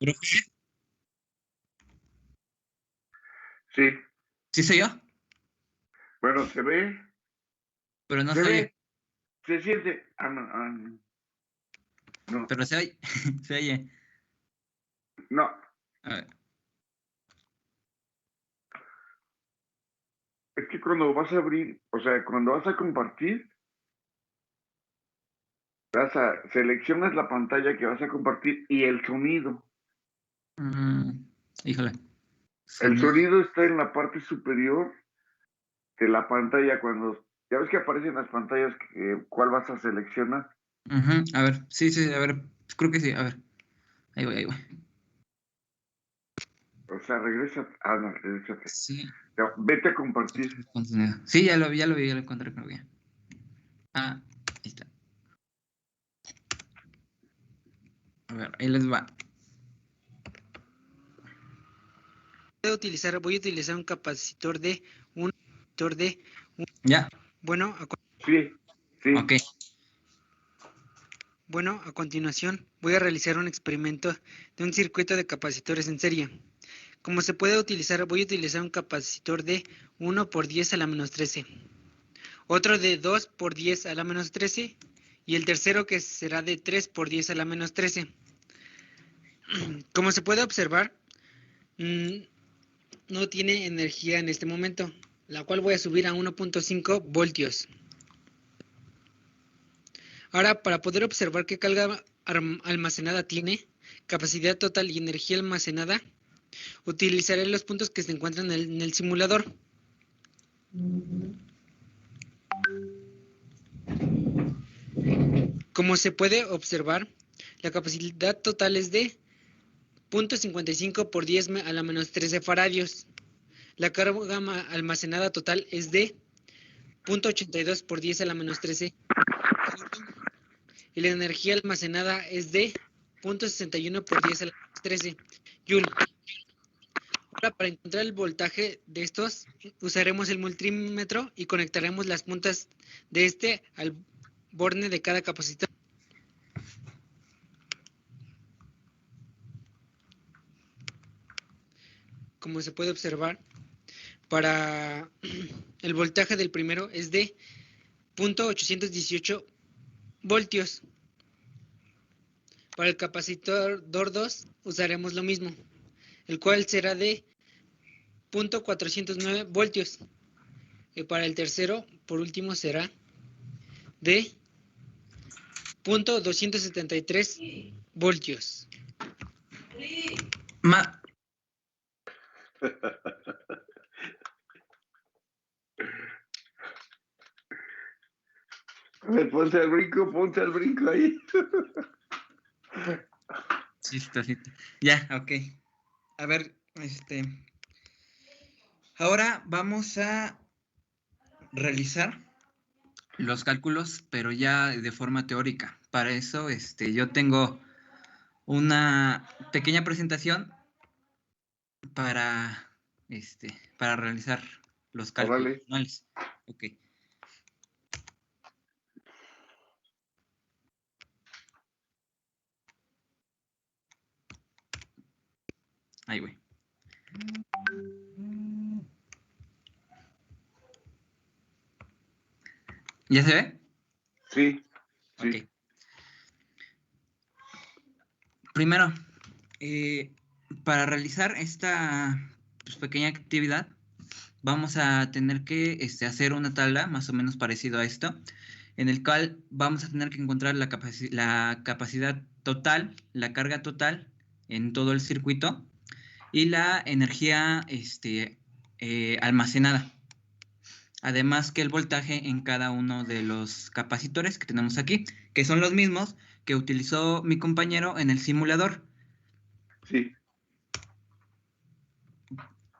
¿Profe? Sí. ¿Sí soy yo? Bueno, se ve. Pero no Se se ve. oye. Se siente. No. No. Pero se oye. Se oye. No. A ver. Es que cuando vas a abrir, o sea, cuando vas a compartir, seleccionas la pantalla que vas a compartir y el sonido. Híjole. El sonido está en la parte superior de la pantalla cuando... Ya ves que aparecen las pantallas cuál vas a seleccionar. A ver, sí, a ver, creo que sí, a ver. Ahí voy. O sea, regresa. No, regrésate. Sí. Ya, vete a compartir. Sí, ya lo vi, ya lo encontré, creo que. Ahí está. A ver, ahí les va. Voy a utilizar un capacitor de Ya. Bueno, sí. Ok. Bueno, a continuación voy a realizar un experimento de un circuito de capacitores en serie. Como se puede utilizar, voy a utilizar un capacitor de 1 por 10 a la menos 13, otro de 2 por 10 a la menos 13 y el tercero que será de 3 por 10 a la menos 13. Como se puede observar, no tiene energía en este momento, la cual voy a subir a 1.5 voltios. Ahora, para poder observar qué carga almacenada tiene, capacidad total y energía almacenada, utilizaré los puntos que se encuentran en el simulador. Como se puede observar, la capacidad total es de 0.55 por 10 a la menos 13 faradios. La carga almacenada total es de 0.82 por 10 a la menos 13. Y la energía almacenada es de 0.61 por 10 a la menos 13 Joule. Ahora, para encontrar el voltaje de estos, usaremos el multímetro y conectaremos las puntas de este al borne de cada capacitor. Como se puede observar, para el voltaje del primero es de 0.818 voltios. Para el capacitor 2 usaremos lo mismo, el cual será de 0.409 voltios. Y para el tercero, por último, será de 0.273 voltios. A ver, ponte al brinco ahí. Chistosito. Ya, ok. A ver, ahora vamos a realizar los cálculos, pero ya de forma teórica. Para eso, yo tengo una pequeña presentación para realizar los cálculos manuales. Ok. Ahí voy. ¿Ya se ve? Sí. Ok. Primero, para realizar esta pequeña actividad, vamos a tener que hacer una tabla más o menos parecido a esto, en el cual vamos a tener que encontrar la capacidad total, la carga total en todo el circuito y la energía almacenada. Además que el voltaje en cada uno de los capacitores que tenemos aquí, que son los mismos que utilizó mi compañero en el simulador. Sí.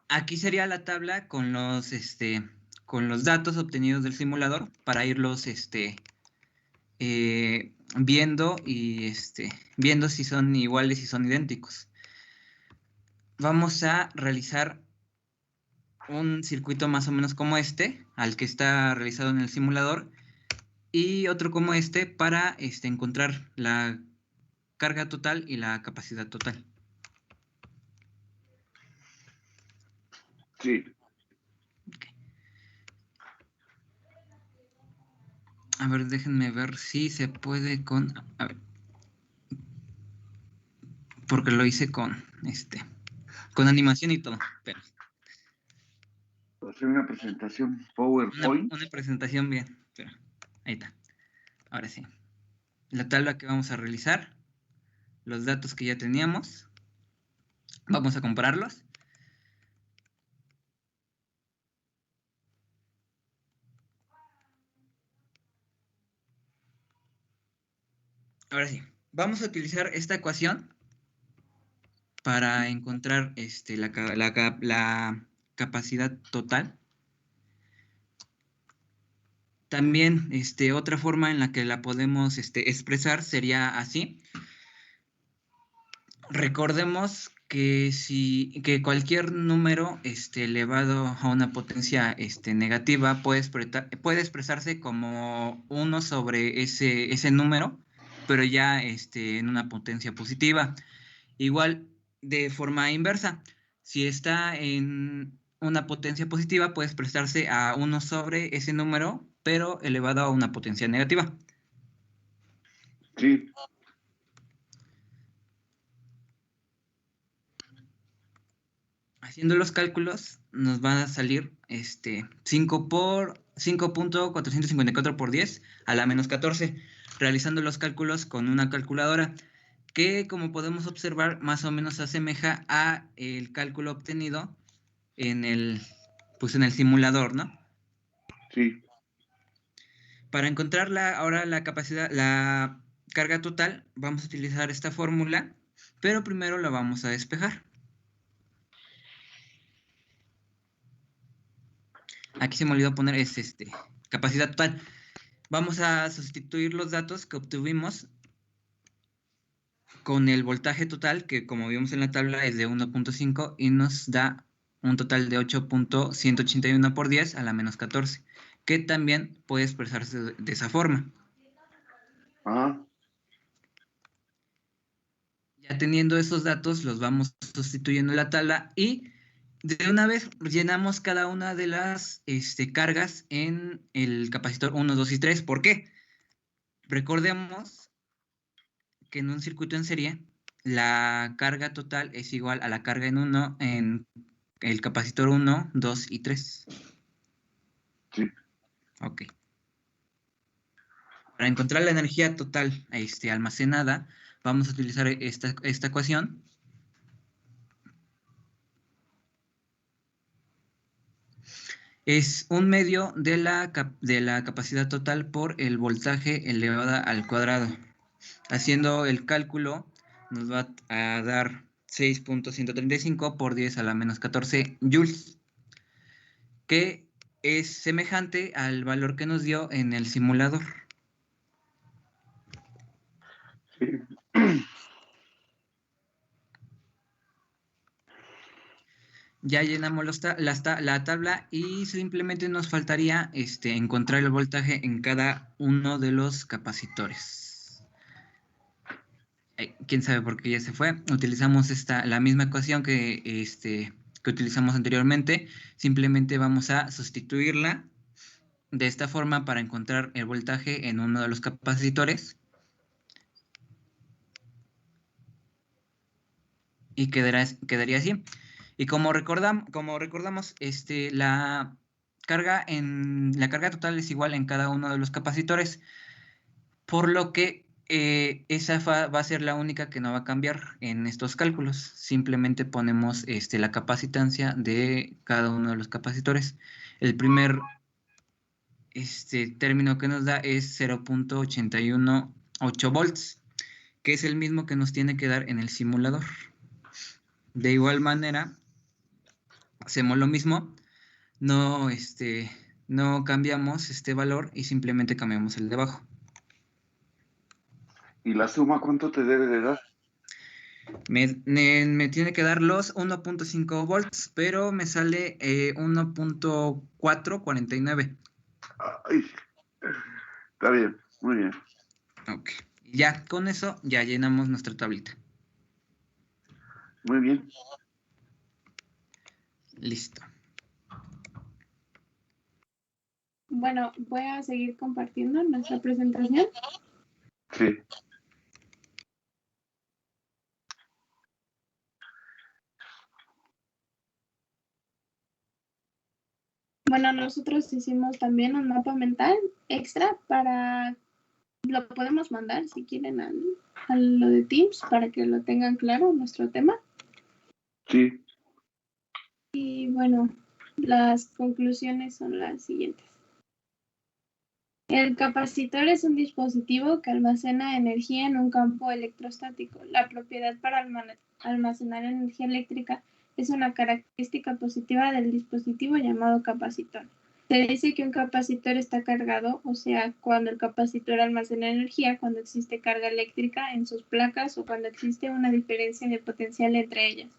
Aquí sería la tabla con los datos obtenidos del simulador para irlos viendo y viendo si son iguales y son idénticos. Vamos a realizar un circuito más o menos como al que está realizado en el simulador, y otro como para encontrar la carga total y la capacidad total. Sí. Okay. A ver, déjenme ver si se puede con... A ver. Porque lo hice con animación y todo. Pero... hacer una presentación PowerPoint. Una presentación bien. Pero ahí está. Ahora sí. La tabla que vamos a realizar. Los datos que ya teníamos. Vamos a compararlos. Ahora sí. Vamos a utilizar esta ecuación para encontrar la capacidad total. También otra forma en la que la podemos expresar sería así. Recordemos que cualquier número elevado a una potencia negativa puede expresarse como 1 sobre ese número, pero ya en una potencia positiva. Igual de forma inversa, si está en una potencia positiva puede expresarse a 1 sobre ese número, pero elevado a una potencia negativa. Sí. Haciendo los cálculos nos van a salir 5.454 por 10 a la menos 14, realizando los cálculos con una calculadora que, como podemos observar, más o menos se asemeja a el cálculo obtenido en el simulador, ¿no? Sí. Para encontrar ahora la capacidad, la carga total, vamos a utilizar esta fórmula, pero primero la vamos a despejar. Aquí se me olvidó poner capacidad total. Vamos a sustituir los datos que obtuvimos con el voltaje total, que como vimos en la tabla es de 1.5 y nos da un total de 8.181 por 10 a la menos 14, que también puede expresarse de esa forma. Ya teniendo esos datos, los vamos sustituyendo en la tabla y de una vez llenamos cada una de las cargas en el capacitor 1, 2 y 3. ¿Por qué? Recordemos que en un circuito en serie, la carga total es igual a la carga en el capacitor 1, 2 y 3. Sí. Ok. Para encontrar la energía total almacenada, vamos a utilizar esta ecuación. Es 1/2 de la capacidad total por el voltaje elevada al cuadrado. Haciendo el cálculo, nos va a dar 6.135 por 10 a la menos 14 joules, que es semejante al valor que nos dio en el simulador. Sí. Ya llenamos la tabla y simplemente nos faltaría encontrar el voltaje en cada uno de los capacitores. ¿Quién sabe por qué ya se fue? Utilizamos la misma ecuación que utilizamos anteriormente. Simplemente vamos a sustituirla de esta forma para encontrar el voltaje en uno de los capacitores. Y quedaría así. Y como recordamos, la carga total es igual en cada uno de los capacitores, por lo que esa va a ser la única que no va a cambiar en estos cálculos. Simplemente ponemos la capacitancia de cada uno de los capacitores. El primer término que nos da es 0.818 volts, que es el mismo que nos tiene que dar en el simulador. De igual manera, hacemos lo mismo, no cambiamos este valor y simplemente cambiamos el de abajo. ¿Y la suma cuánto te debe de dar? Me tiene que dar los 1.5 volts, pero me sale 1.449. Ay, está bien, muy bien. Ok, ya con eso ya llenamos nuestra tablita. Muy bien. Listo. Bueno, voy a seguir compartiendo nuestra presentación. Sí. Bueno, nosotros hicimos también un mapa mental extra lo podemos mandar si quieren a lo de Teams para que lo tengan claro nuestro tema. Sí. Y bueno, las conclusiones son las siguientes. El capacitor es un dispositivo que almacena energía en un campo electrostático. La propiedad para almacenar energía eléctrica es una característica positiva del dispositivo llamado capacitor. Se dice que un capacitor está cargado, o sea, cuando el capacitor almacena energía, cuando existe carga eléctrica en sus placas o cuando existe una diferencia de potencial entre ellas.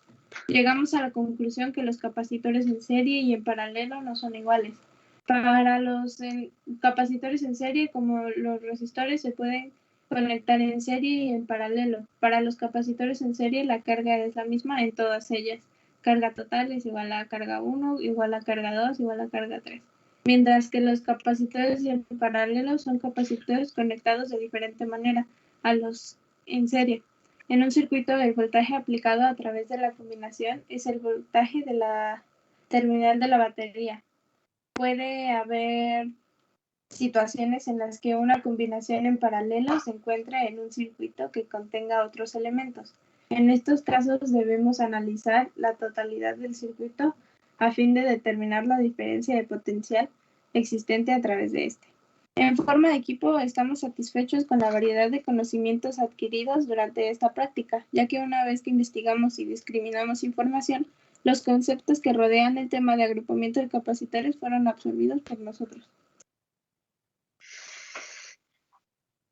Llegamos a la conclusión que los capacitores en serie y en paralelo no son iguales. Para los capacitores en serie, como los resistores, se pueden conectar en serie y en paralelo. Para los capacitores en serie, la carga es la misma en todas ellas. Carga total es igual a carga 1, igual a carga 2, igual a carga 3. Mientras que los capacitores en paralelo son capacitores conectados de diferente manera a los en serie. En un circuito, el voltaje aplicado a través de la combinación es el voltaje de la terminal de la batería. Puede haber situaciones en las que una combinación en paralelo se encuentra en un circuito que contenga otros elementos. En estos casos debemos analizar la totalidad del circuito a fin de determinar la diferencia de potencial existente a través de este. En forma de equipo, estamos satisfechos con la variedad de conocimientos adquiridos durante esta práctica, ya que una vez que investigamos y discriminamos información, los conceptos que rodean el tema de agrupamiento de capacitores fueron absorbidos por nosotros.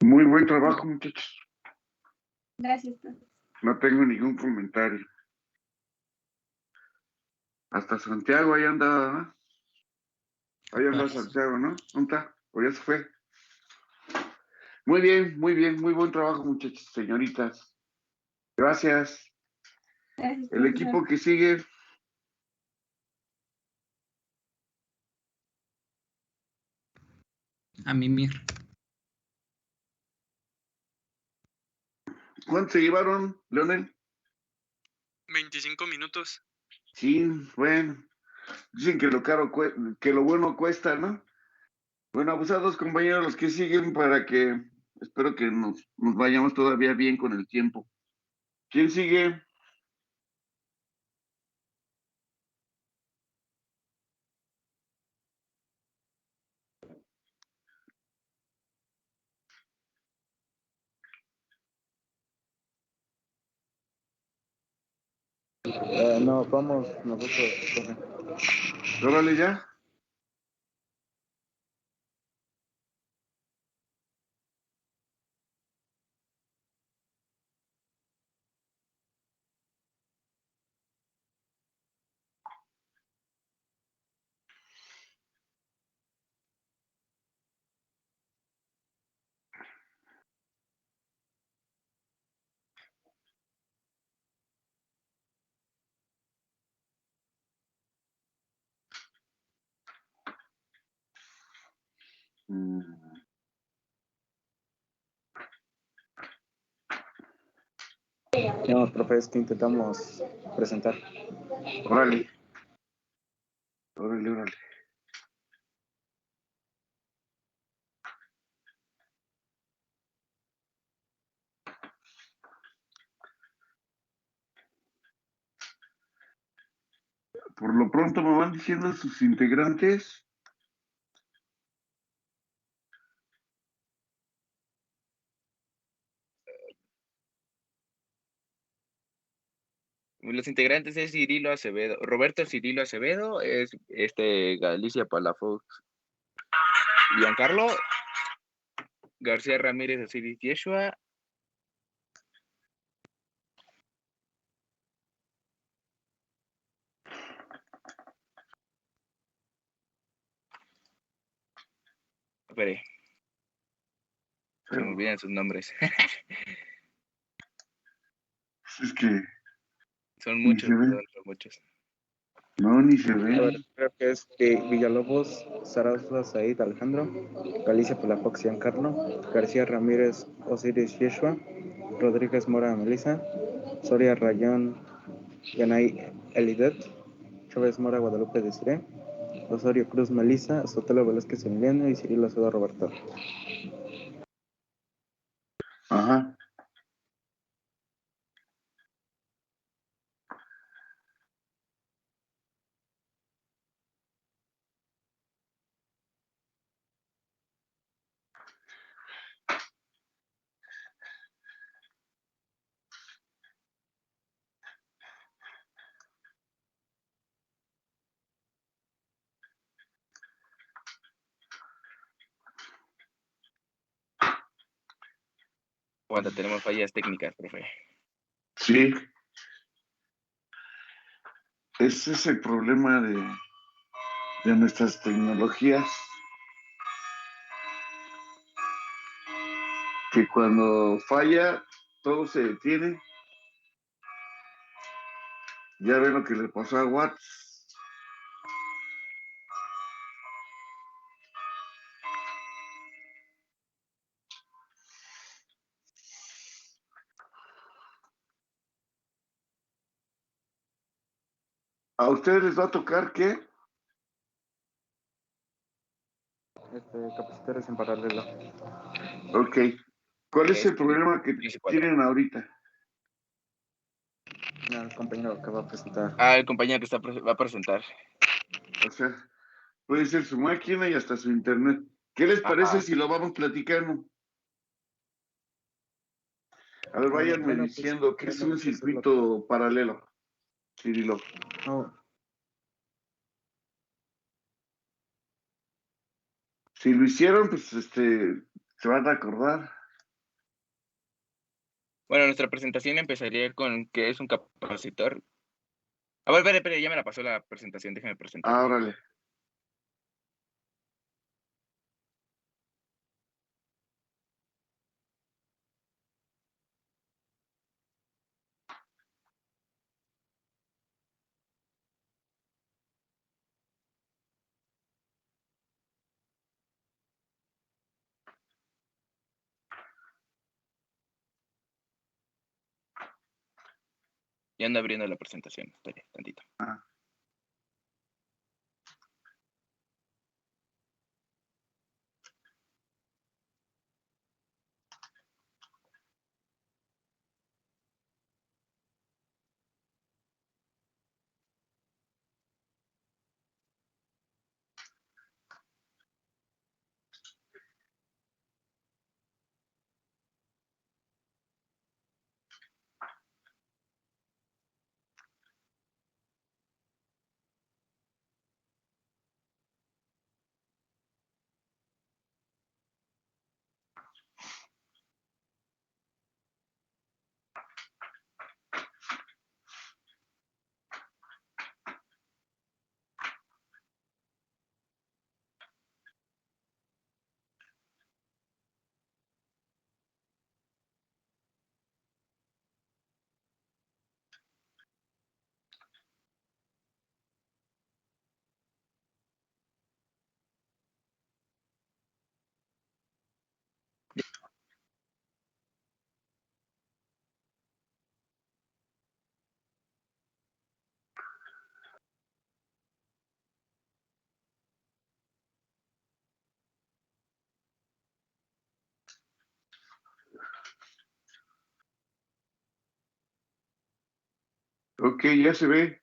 Muy buen trabajo, muchachos. Gracias, profe. No tengo ningún comentario. Hasta Santiago ahí andaba, ¿no? Ahí anda Santiago, ¿no? ¿Dónde está? ¿O ya se fue? Muy bien, muy buen trabajo, muchachos, señoritas. Gracias. Gracias, El equipo que sigue. A mimir. ¿Cuánto se llevaron, Leonel? 25 minutos. Sí, bueno. Dicen que lo caro que lo bueno cuesta, ¿no? Bueno, abusados compañeros, los que siguen para que espero que nos vayamos todavía bien con el tiempo. ¿Quién sigue? No, vamos nosotros. Órale ya. No, profe, es que intentamos presentar. Órale. Órale. Por lo pronto me van diciendo sus integrantes. Los integrantes es Cirilo Acevedo, Roberto Cirilo Acevedo, es Galicia Palafox, Giancarlo, García Ramírez Osiris Yeshua, espere, se me olvidan sus nombres. Es que son muchos, perdón, son muchos. No, ni se ve. Creo que es Villalobos, Sarasa Said Alejandro, Galicia Palafox Giancarlo, García Ramírez Osiris Yeshua, Rodríguez Mora Melissa, Soria Rayón Yanay Elidet, Chávez Mora Guadalupe Desiré, Osorio Cruz Melissa, Sotelo Velázquez Emiliano y Cirilo Acevedo Roberto. Ajá. Cuando tenemos fallas técnicas, profe. Sí. Ese es el problema de nuestras tecnologías. Que cuando falla, todo se detiene. Ya ven lo que le pasó a Watts. ¿A ustedes les va a tocar qué? Capacitores en paralelo. Ok. ¿Cuál es el problema que tienen ahorita? El compañero que va a presentar. El compañero que va a presentar. O sea, puede ser su máquina y hasta su internet. ¿Qué les parece Ajá. si lo vamos platicando? A ver, váyanme Bueno, pues, diciendo qué es bueno, un pues, circuito paralelo, Cirilo. no, Si lo hicieron, pues se van a acordar. Bueno, nuestra presentación empezaría con qué es un capacitor. A ver, espere, ya me la pasó la presentación, déjeme presentarla. Órale. Ya ando abriendo la presentación, espere tantito. Ok, ya se ve.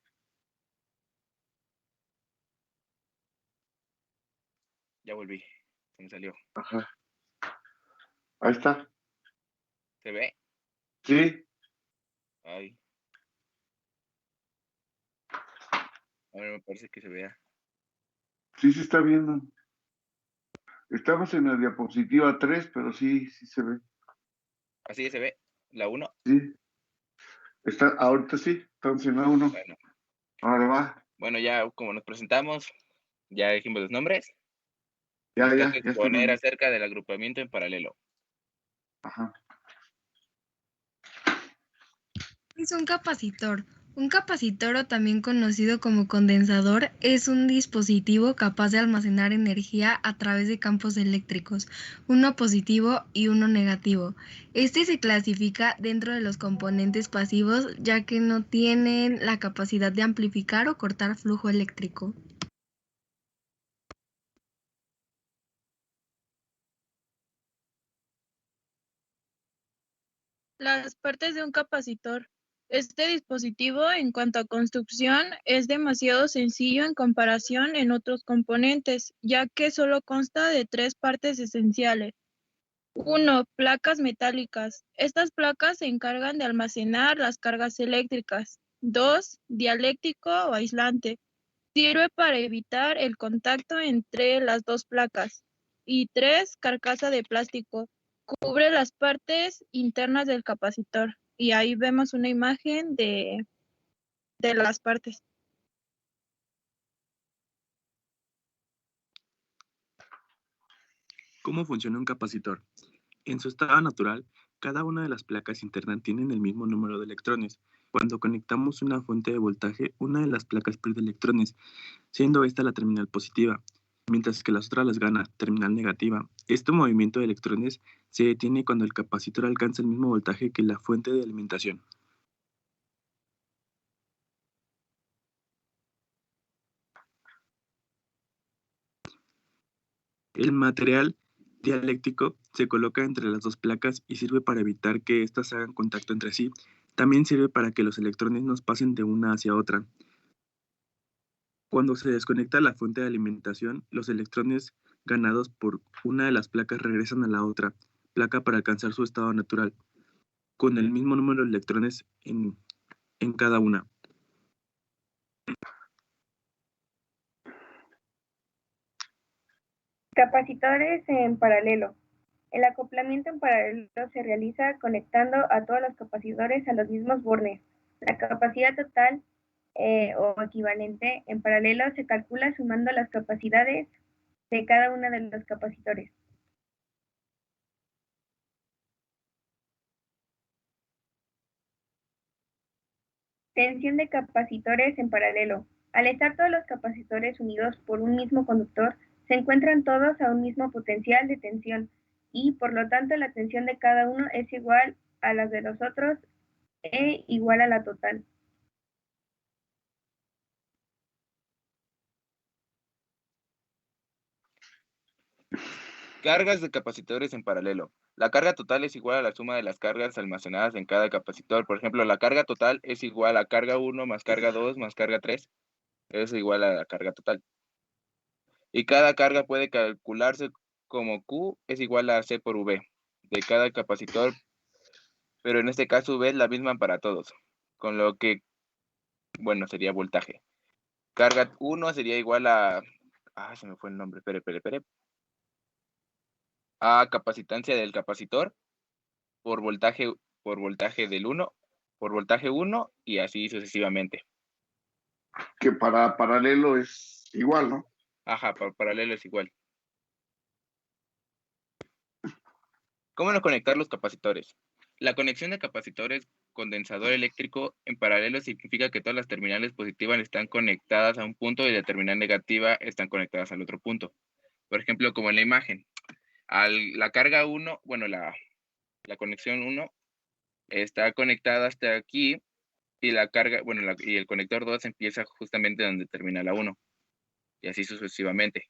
Ya volví, se me salió. Ajá. Ahí está. ¿Se ve? Sí. Ay. A ver, me parece que se vea. Sí se está viendo. Estamos en la diapositiva 3, pero sí se ve. ¿Así se ve? ¿La 1? Sí. Ahorita sí, estamos en la 1. Bueno. Ahora va. Bueno, ya como nos presentamos, ya dijimos los nombres. Ya Toca está exponer bien. acerca del agrupamiento en paralelo. Ajá. Es un capacitor. Un capacitor, o también conocido como condensador, es un dispositivo capaz de almacenar energía a través de campos eléctricos, uno positivo y uno negativo. Este se clasifica dentro de los componentes pasivos, ya que no tienen la capacidad de amplificar o cortar flujo eléctrico. Las partes de un capacitor. Este dispositivo, en cuanto a construcción, es demasiado sencillo en comparación en otros componentes, ya que solo consta de 3 partes esenciales. 1. Placas metálicas. Estas placas se encargan de almacenar las cargas eléctricas. 2. Dialéctico o aislante. Sirve para evitar el contacto entre las dos placas. Y 3. Carcasa de plástico. Cubre las partes internas del capacitor. Y ahí vemos una imagen de las partes. ¿Cómo funciona un capacitor? En su estado natural, cada una de las placas internas tienen el mismo número de electrones. Cuando conectamos una fuente de voltaje, una de las placas pierde electrones, siendo esta la terminal positiva, mientras que las otras las gana, terminal negativa. Este movimiento de electrones se detiene cuando el capacitor alcanza el mismo voltaje que la fuente de alimentación. El material dialéctico se coloca entre las dos placas y sirve para evitar que éstas hagan contacto entre sí. También sirve para que los electrones no pasen de una hacia otra. Cuando se desconecta la fuente de alimentación, los electrones ganados por una de las placas regresan a la otra placa para alcanzar su estado natural, con el mismo número de electrones en cada una. Capacitores en paralelo. El acoplamiento en paralelo se realiza conectando a todos los capacitores a los mismos bornes. La capacidad total o equivalente en paralelo se calcula sumando las capacidades de cada uno de los capacitores. Tensión de capacitores en paralelo. Al estar todos los capacitores unidos por un mismo conductor, se encuentran todos a un mismo potencial de tensión y, por lo tanto, la tensión de cada uno es igual a la de los otros e igual a la total. Cargas de capacitores en paralelo. La carga total es igual a la suma de las cargas almacenadas en cada capacitor. Por ejemplo, la carga total es igual a carga 1 más carga 2 más carga 3. Es igual a la carga total. Y cada carga puede calcularse como Q es igual a C por V de cada capacitor, pero en este caso V es la misma para todos, con lo que, bueno, sería voltaje. Carga 1 sería igual a... se me fue el nombre, espere. A capacitancia del capacitor por voltaje del 1, por voltaje 1 y así sucesivamente. Que para paralelo es igual, ¿no? Ajá, para paralelo es igual. ¿Cómo no conectar los capacitores? La conexión de capacitores condensador eléctrico en paralelo significa que todas las terminales positivas están conectadas a un punto y la terminal negativa están conectadas al otro punto. Por ejemplo, como en la imagen, la carga 1, bueno, la conexión 1 está conectada hasta aquí y la carga, bueno, y el conector 2 empieza justamente donde termina la 1 y así sucesivamente.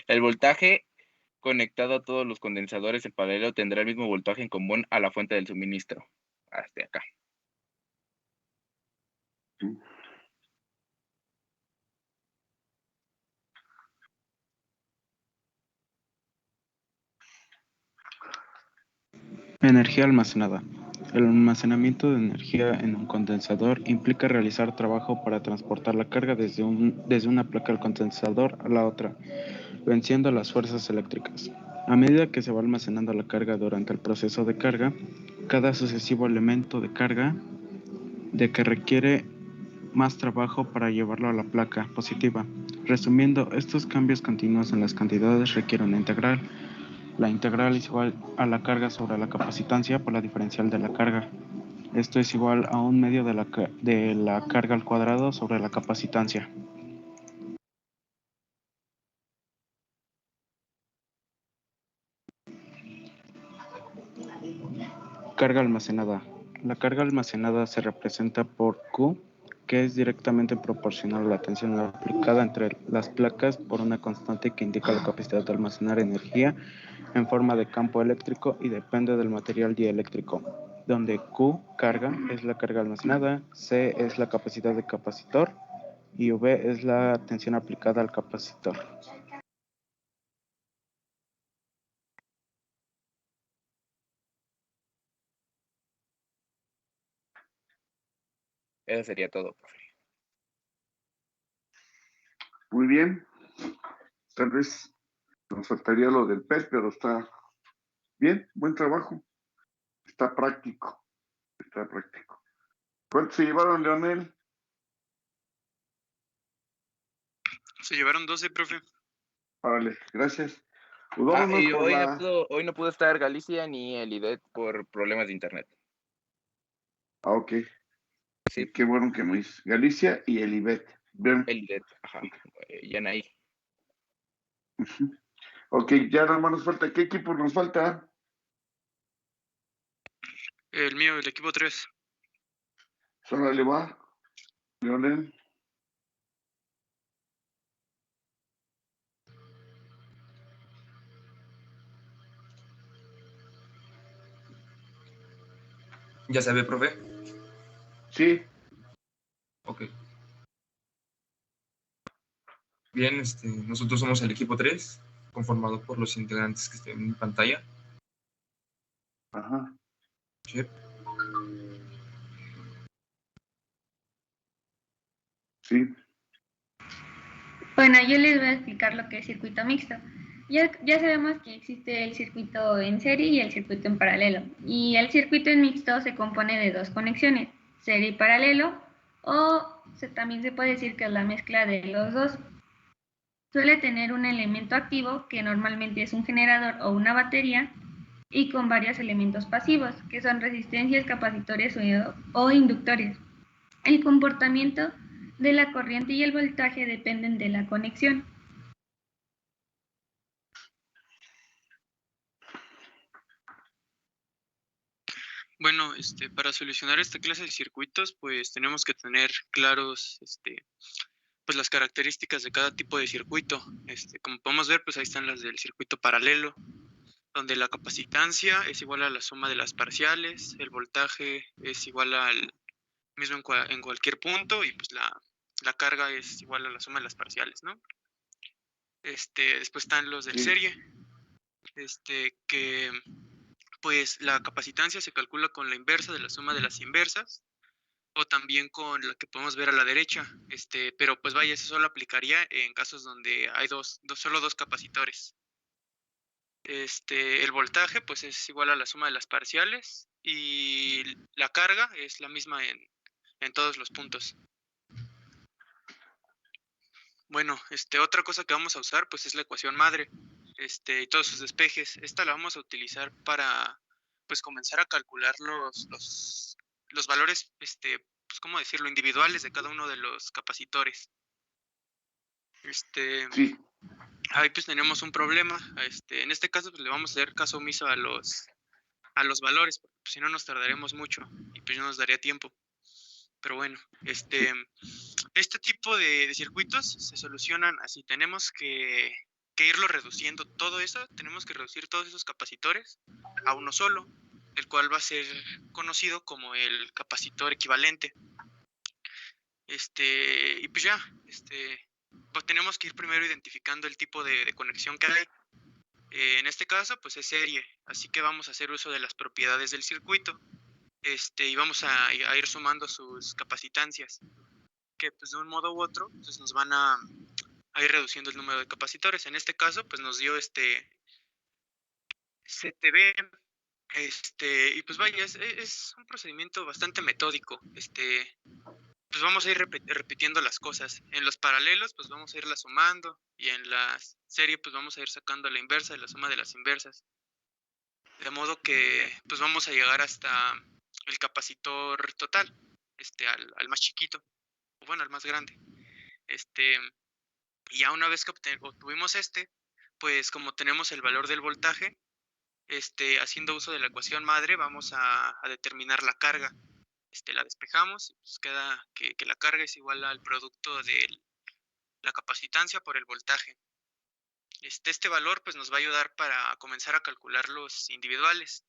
El voltaje conectado a todos los condensadores en paralelo tendrá el mismo voltaje en común a la fuente del suministro. Hasta acá. Energía almacenada. El almacenamiento de energía en un condensador implica realizar trabajo para transportar la carga desde una placa del condensador a la otra, venciendo las fuerzas eléctricas. A medida que se va almacenando la carga durante el proceso de carga, cada sucesivo elemento de carga de que requiere más trabajo para llevarlo a la placa positiva. Resumiendo, estos cambios continuos en las cantidades requieren una integral. La integral es igual a la carga sobre la capacitancia por la diferencial de la carga. Esto es igual a 1/2 de la carga al cuadrado sobre la capacitancia. Carga almacenada. La carga almacenada se representa por Q, que es directamente proporcional a la tensión aplicada entre las placas por una constante que indica la capacidad de almacenar energía en forma de campo eléctrico y depende del material dieléctrico, donde Q, carga, es la carga almacenada, C es la capacidad del capacitor y V es la tensión aplicada al capacitor. Eso sería todo, profe. Muy bien. Tal vez nos faltaría lo del PET, pero está bien, buen trabajo. Está práctico. ¿Cuántos se llevaron, Leonel? Se llevaron 12, profe. Vale, gracias. Pues Y vámonos con hoy no pudo estar Galicia ni el IDET por problemas de internet. ok. Sí. Qué bueno que me dices. Galicia y el IBET. Bien. El IDET, ajá. Yanaí. Ok, ya nada más nos falta. ¿Qué equipo nos falta? El mío, el equipo 3. Solo le va. Leonel. ¿Ya se ve, profe? Sí. Ok. Bien, nosotros somos el equipo 3, conformado por los integrantes que estén en pantalla. Ajá. Sí. Sí. Bueno, yo les voy a explicar lo que es circuito mixto. Ya sabemos que existe el circuito en serie y el circuito en paralelo. Y el circuito en mixto se compone de dos conexiones, serie y paralelo, o también se puede decir que es la mezcla de los dos. Suele tener un elemento activo, que normalmente es un generador o una batería, y con varios elementos pasivos, que son resistencias, capacitores o inductores. El comportamiento de la corriente y el voltaje dependen de la conexión. Bueno, para solucionar esta clase de circuitos, pues tenemos que tener claros, pues las características de cada tipo de circuito. Como podemos ver, pues ahí están las del circuito paralelo, donde la capacitancia es igual a la suma de las parciales, el voltaje es igual al mismo en cualquier punto, y pues la carga es igual a la suma de las parciales, ¿no? Después están los del serie, que pues la capacitancia se calcula con la inversa de la suma de las inversas, o también con la que podemos ver a la derecha, pero pues vaya, eso solo aplicaría en casos donde hay solo dos capacitores. El voltaje pues es igual a la suma de las parciales, y la carga es la misma en todos los puntos. Bueno, otra cosa que vamos a usar pues es la ecuación madre, y todos sus despejes. Esta la vamos a utilizar para pues comenzar a calcular los valores, pues cómo decirlo, individuales de cada uno de los capacitores. Sí. Ahí pues tenemos un problema. En este caso pues le vamos a hacer caso omiso a los valores, porque pues, si no nos tardaremos mucho y pues no nos daría tiempo. Pero bueno, este tipo de circuitos se solucionan así. Tenemos que irlo reduciendo todo eso. Tenemos que reducir todos esos capacitores a uno solo, el cual va a ser conocido como el capacitor equivalente. Y pues ya, pues tenemos que ir primero identificando el tipo de conexión que hay. En este caso, pues es serie, así que vamos a hacer uso de las propiedades del circuito, y vamos a ir sumando sus capacitancias, que pues de un modo u otro, pues nos van a ir reduciendo el número de capacitores. En este caso, pues nos dio CTB, y pues vaya, es un procedimiento bastante metódico. Pues vamos a ir repitiendo las cosas. En los paralelos, pues vamos a irlas sumando, y en la serie, pues vamos a ir sacando la inversa de la suma de las inversas. De modo que, pues vamos a llegar hasta el capacitor total, al más chiquito, o bueno, al más grande. Y ya una vez que obtuvimos pues como tenemos el valor del voltaje, haciendo uso de la ecuación madre, vamos a determinar la carga. La despejamos, y pues queda que la carga es igual al producto de la capacitancia por el voltaje. Este valor pues nos va a ayudar para comenzar a calcular los individuales.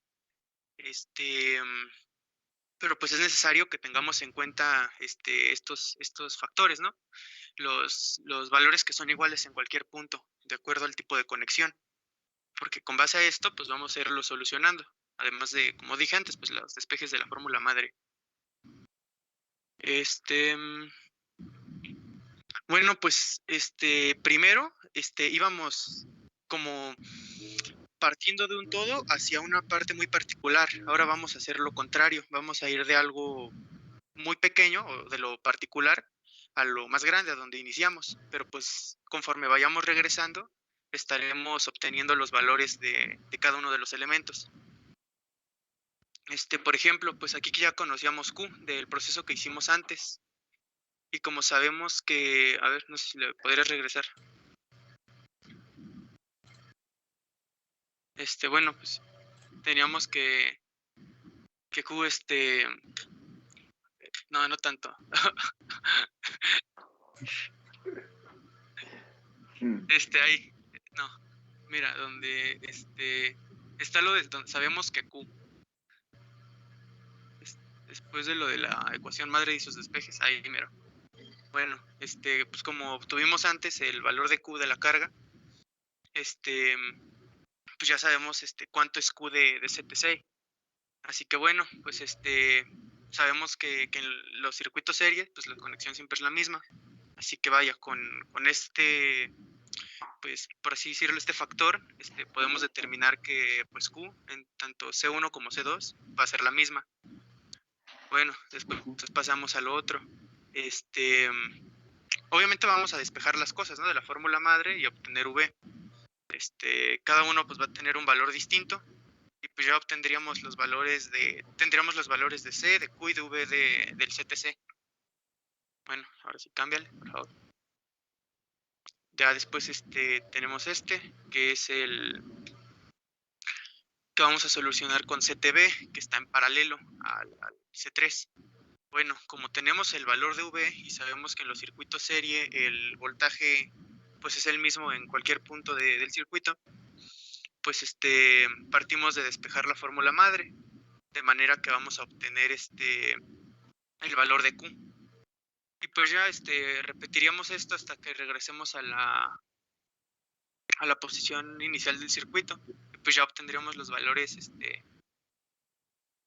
Pero pues es necesario que tengamos en cuenta estos factores, ¿no? Los valores que son iguales en cualquier punto, de acuerdo al tipo de conexión. Porque con base a esto, pues vamos a irlo solucionando. Además de, como dije antes, pues los despejes de la fórmula madre. Bueno, pues primero íbamos como partiendo de un todo hacia una parte muy particular. Ahora vamos a hacer lo contrario. Vamos a ir de algo muy pequeño, o de lo particular, a lo más grande, a donde iniciamos. Pero pues conforme vayamos regresando, estaremos obteniendo los valores de cada uno de los elementos. Por ejemplo, pues aquí ya conocíamos Q del proceso que hicimos antes. Y como sabemos que, a ver, no sé si le podrías regresar. Bueno, pues teníamos que Q, no tanto. Ahí, no, mira, donde, está lo de donde sabemos que Q, después de lo de la ecuación madre y sus despejes, ahí, mira. Bueno, pues como obtuvimos antes el valor de Q de la carga, pues ya sabemos cuánto es Q de CTC. Así que bueno, pues sabemos que en los circuitos serie, pues la conexión siempre es la misma. Así que vaya, con pues por así decirlo, este factor, podemos determinar que pues Q en tanto C1 como C2 va a ser la misma. Bueno, después pasamos a lo otro. Obviamente vamos a despejar las cosas, ¿no? De la fórmula madre y obtener V. Cada uno pues va a tener un valor distinto y pues ya tendríamos los valores de C, de Q y de V del CTC. Bueno, ahora sí, cámbiale, por favor. Ya después tenemos que es el que vamos a solucionar con CTB, que está en paralelo al C3. Bueno, como tenemos el valor de V y sabemos que en los circuitos serie el voltaje pues es el mismo en cualquier punto del circuito, pues partimos de despejar la fórmula madre, de manera que vamos a obtener el valor de Q. Y pues ya repetiríamos esto hasta que regresemos a la posición inicial del circuito. Y pues ya obtendríamos los valores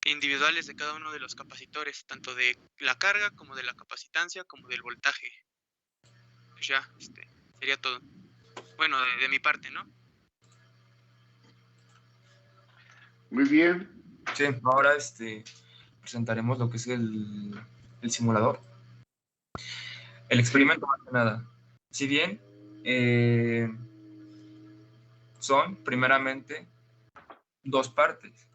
individuales de cada uno de los capacitores, tanto de la carga como de la capacitancia como del voltaje. Pues ya sería todo. Bueno, de mi parte, ¿no? Muy bien. Sí, ahora presentaremos lo que es el simulador. El experimento, más que nada. Si bien son primeramente dos partes.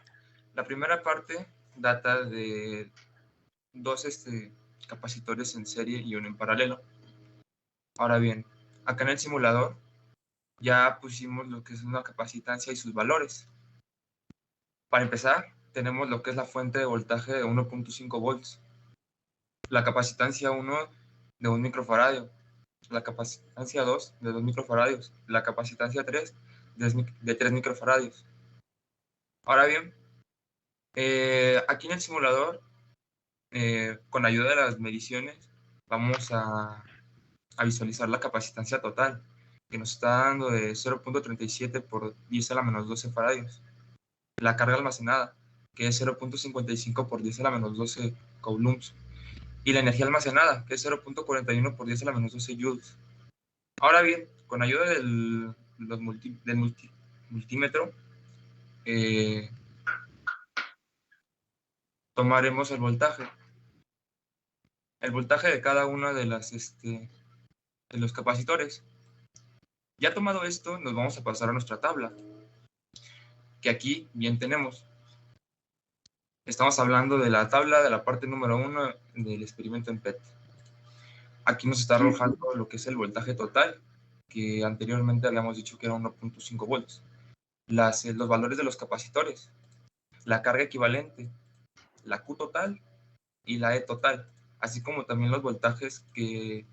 La primera parte data de dos capacitores en serie y uno en paralelo. Ahora bien, acá en el simulador ya pusimos lo que es una capacitancia y sus valores. Para empezar, tenemos lo que es la fuente de voltaje de 1.5 volts, la capacitancia 1 de 1 microfaradio, la capacitancia 2 de 2 microfaradios, la capacitancia 3 de 3 microfaradios. Ahora bien, aquí en el simulador, con ayuda de las mediciones, vamos a visualizar la capacitancia total, que nos está dando de 0.37 por 10 a la menos 12 faradios. La carga almacenada, que es 0.55 por 10 a la menos 12 coulombs. Y la energía almacenada, que es 0.41 por 10 a la menos 12 joules. Ahora bien, con ayuda del multímetro, tomaremos el voltaje. El voltaje de cada una de los capacitores. Ya tomado esto, nos vamos a pasar a nuestra tabla, que aquí bien tenemos. Estamos hablando de la tabla de la parte número 1 del experimento en PET. Aquí nos está arrojando lo que es el voltaje total, que anteriormente habíamos dicho que era 1.5 volts. Los valores de los capacitores, la carga equivalente, la Q total y la E total, así como también los voltajes que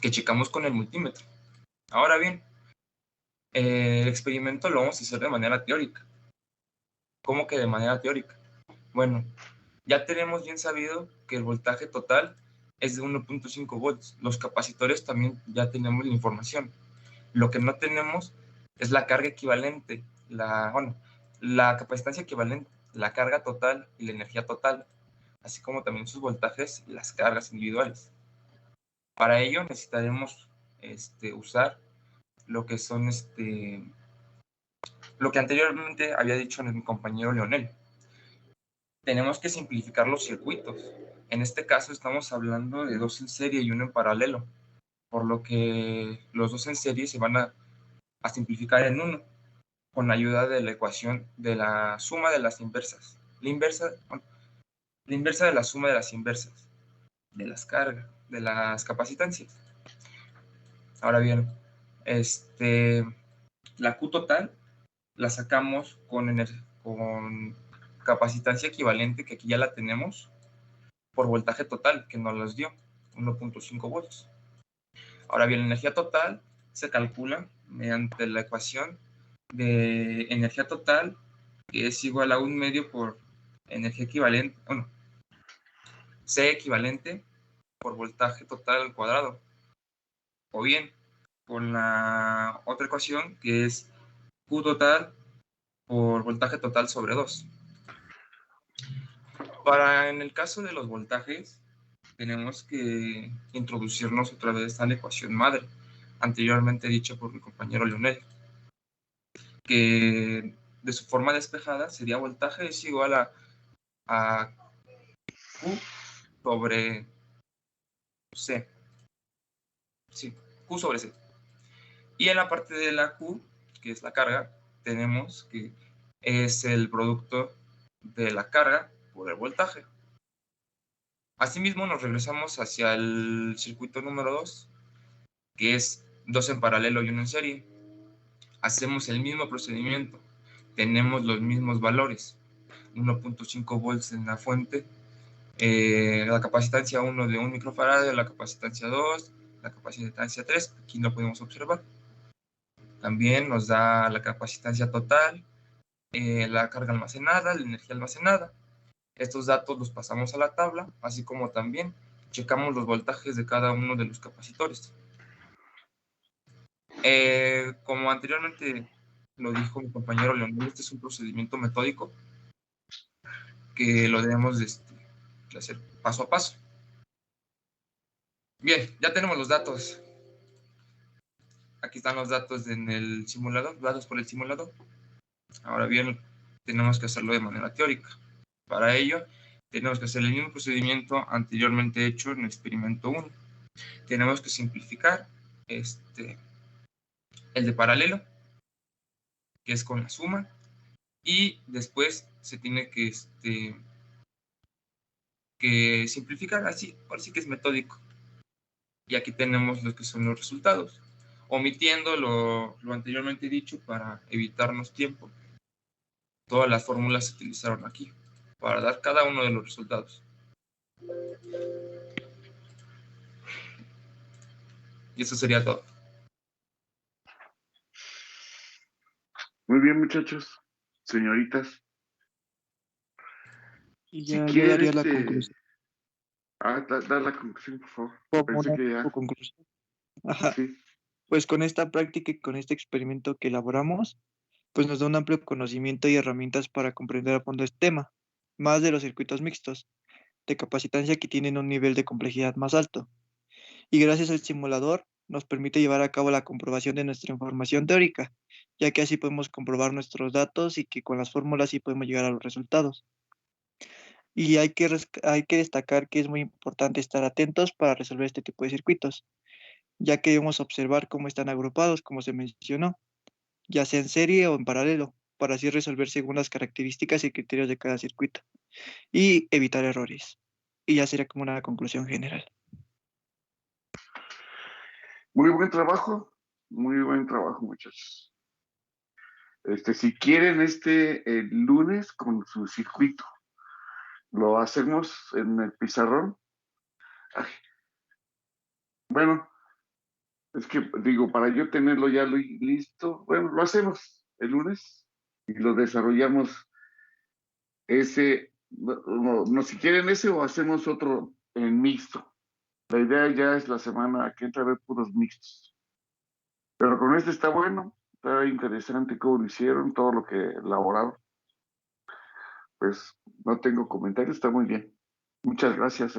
checamos con el multímetro. Ahora bien, el experimento lo vamos a hacer de manera teórica. ¿Cómo que de manera teórica? Bueno, ya tenemos bien sabido que el voltaje total es de 1.5 volts. Los capacitores también ya tenemos la información. Lo que no tenemos es la carga equivalente, la capacitancia equivalente, la carga total y la energía total, así como también sus voltajes y las cargas individuales. Para ello necesitaremos usar lo que son lo que anteriormente había dicho mi compañero Leonel. Tenemos que simplificar los circuitos. En este caso estamos hablando de dos en serie y uno en paralelo, por lo que los dos en serie se van a simplificar en uno, con la ayuda de la ecuación de la suma de las inversas. La inversa de la suma de las inversas, de las cargas, de las capacitancias. Ahora bien, la Q total la sacamos con capacitancia equivalente, que aquí ya la tenemos, por voltaje total, que nos los dio, 1.5 volts. Ahora bien, la energía total se calcula mediante la ecuación de energía total, que es igual a 1 medio por energía equivalente, C equivalente por voltaje total al cuadrado. O bien, con la otra ecuación que es Q total por voltaje total sobre 2. En el caso de los voltajes, tenemos que introducirnos otra vez a la ecuación madre, anteriormente dicha por mi compañero Leonel, que de su forma despejada sería voltaje es igual a Q sobre C. Sí, Q sobre C. Y en la parte de la Q, que es la carga, tenemos que es el producto de la carga por el voltaje. Asimismo, nos regresamos hacia el circuito número 2, que es 2 en paralelo y 1 en serie. Hacemos el mismo procedimiento. Tenemos los mismos valores. 1.5 volts en la fuente, la capacitancia 1 de 1 microfarad, la capacitancia 2, la capacitancia 3, aquí lo podemos observar. También nos da la capacitancia total, la carga almacenada, la energía almacenada. Estos datos los pasamos a la tabla, así como también checamos los voltajes de cada uno de los capacitores. Como anteriormente lo dijo mi compañero Leonel, este es un procedimiento metódico que lo debemos de hacer paso a paso. Bien, ya tenemos los datos. Aquí están los datos en el simulador, datos por el simulador. Ahora bien, tenemos que hacerlo de manera teórica. Para ello, tenemos que hacer el mismo procedimiento anteriormente hecho en el experimento 1. Tenemos que simplificar el de paralelo, que es con la suma, y después se tiene que simplificar así, ahora sí que es metódico. Y aquí tenemos lo que son los resultados, omitiendo lo anteriormente dicho para evitarnos tiempo. Todas las fórmulas se utilizaron aquí para dar cada uno de los resultados. Y eso sería todo. Muy bien, muchachos, señoritas. Y Si ya yo quieren, daría la conclusión. da la conclusión, por favor. Como Pensé una que ya. conclusión. Ajá. Sí. Pues con esta práctica y con este experimento que elaboramos, pues nos da un amplio conocimiento y herramientas para comprender a fondo este tema, más de los circuitos mixtos, de capacitancia que tienen un nivel de complejidad más alto. Y gracias al simulador nos permite llevar a cabo la comprobación de nuestra información teórica, ya que así podemos comprobar nuestros datos y que con las fórmulas sí podemos llegar a los resultados. Y hay que destacar que es muy importante estar atentos para resolver este tipo de circuitos, ya que debemos observar cómo están agrupados, como se mencionó, ya sea en serie o en paralelo, para así resolver según las características y criterios de cada circuito, y evitar errores. Y ya sería como una conclusión general. Muy buen trabajo, muchachos. Si quieren el lunes con su circuito, lo hacemos en el pizarrón. Ay. Bueno, es que digo, para yo tenerlo ya listo, bueno, lo hacemos el lunes y lo desarrollamos no, si quieren ese o hacemos otro en mixto. La idea ya es la semana que entra a ver puros mixtos. Pero con este está bueno, está interesante cómo lo hicieron, todo lo que elaboraron. Pues no tengo comentarios, está muy bien. Muchas gracias,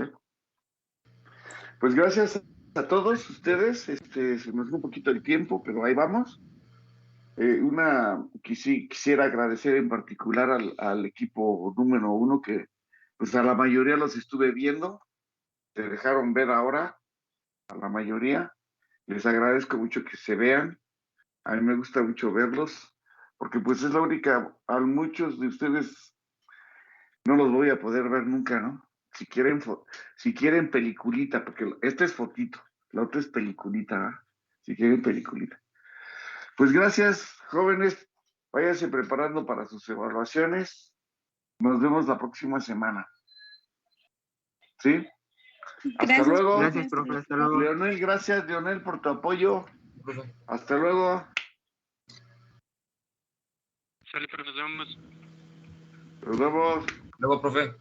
Pues gracias a todos ustedes, se nos fue un poquito el tiempo, pero ahí vamos. Quisiera agradecer en particular al equipo número 1 que pues a la mayoría los estuve viendo, se dejaron ver ahora, a la mayoría. Les agradezco mucho que se vean, a mí me gusta mucho verlos, porque pues es la única, a muchos de ustedes no los voy a poder ver nunca, ¿no? Si quieren peliculita, porque esta es fotito, la otra es peliculita, ¿no? Si quieren peliculita. Pues gracias, jóvenes. Váyanse preparando para sus evaluaciones. Nos vemos la próxima semana. ¿Sí? Gracias, hasta luego. Gracias, profe. Hasta luego. Leonel, gracias, Leonel, por tu apoyo. Hasta luego. Sale, pero nos vemos. Nos vemos. Luego, profe.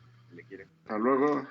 Hasta luego.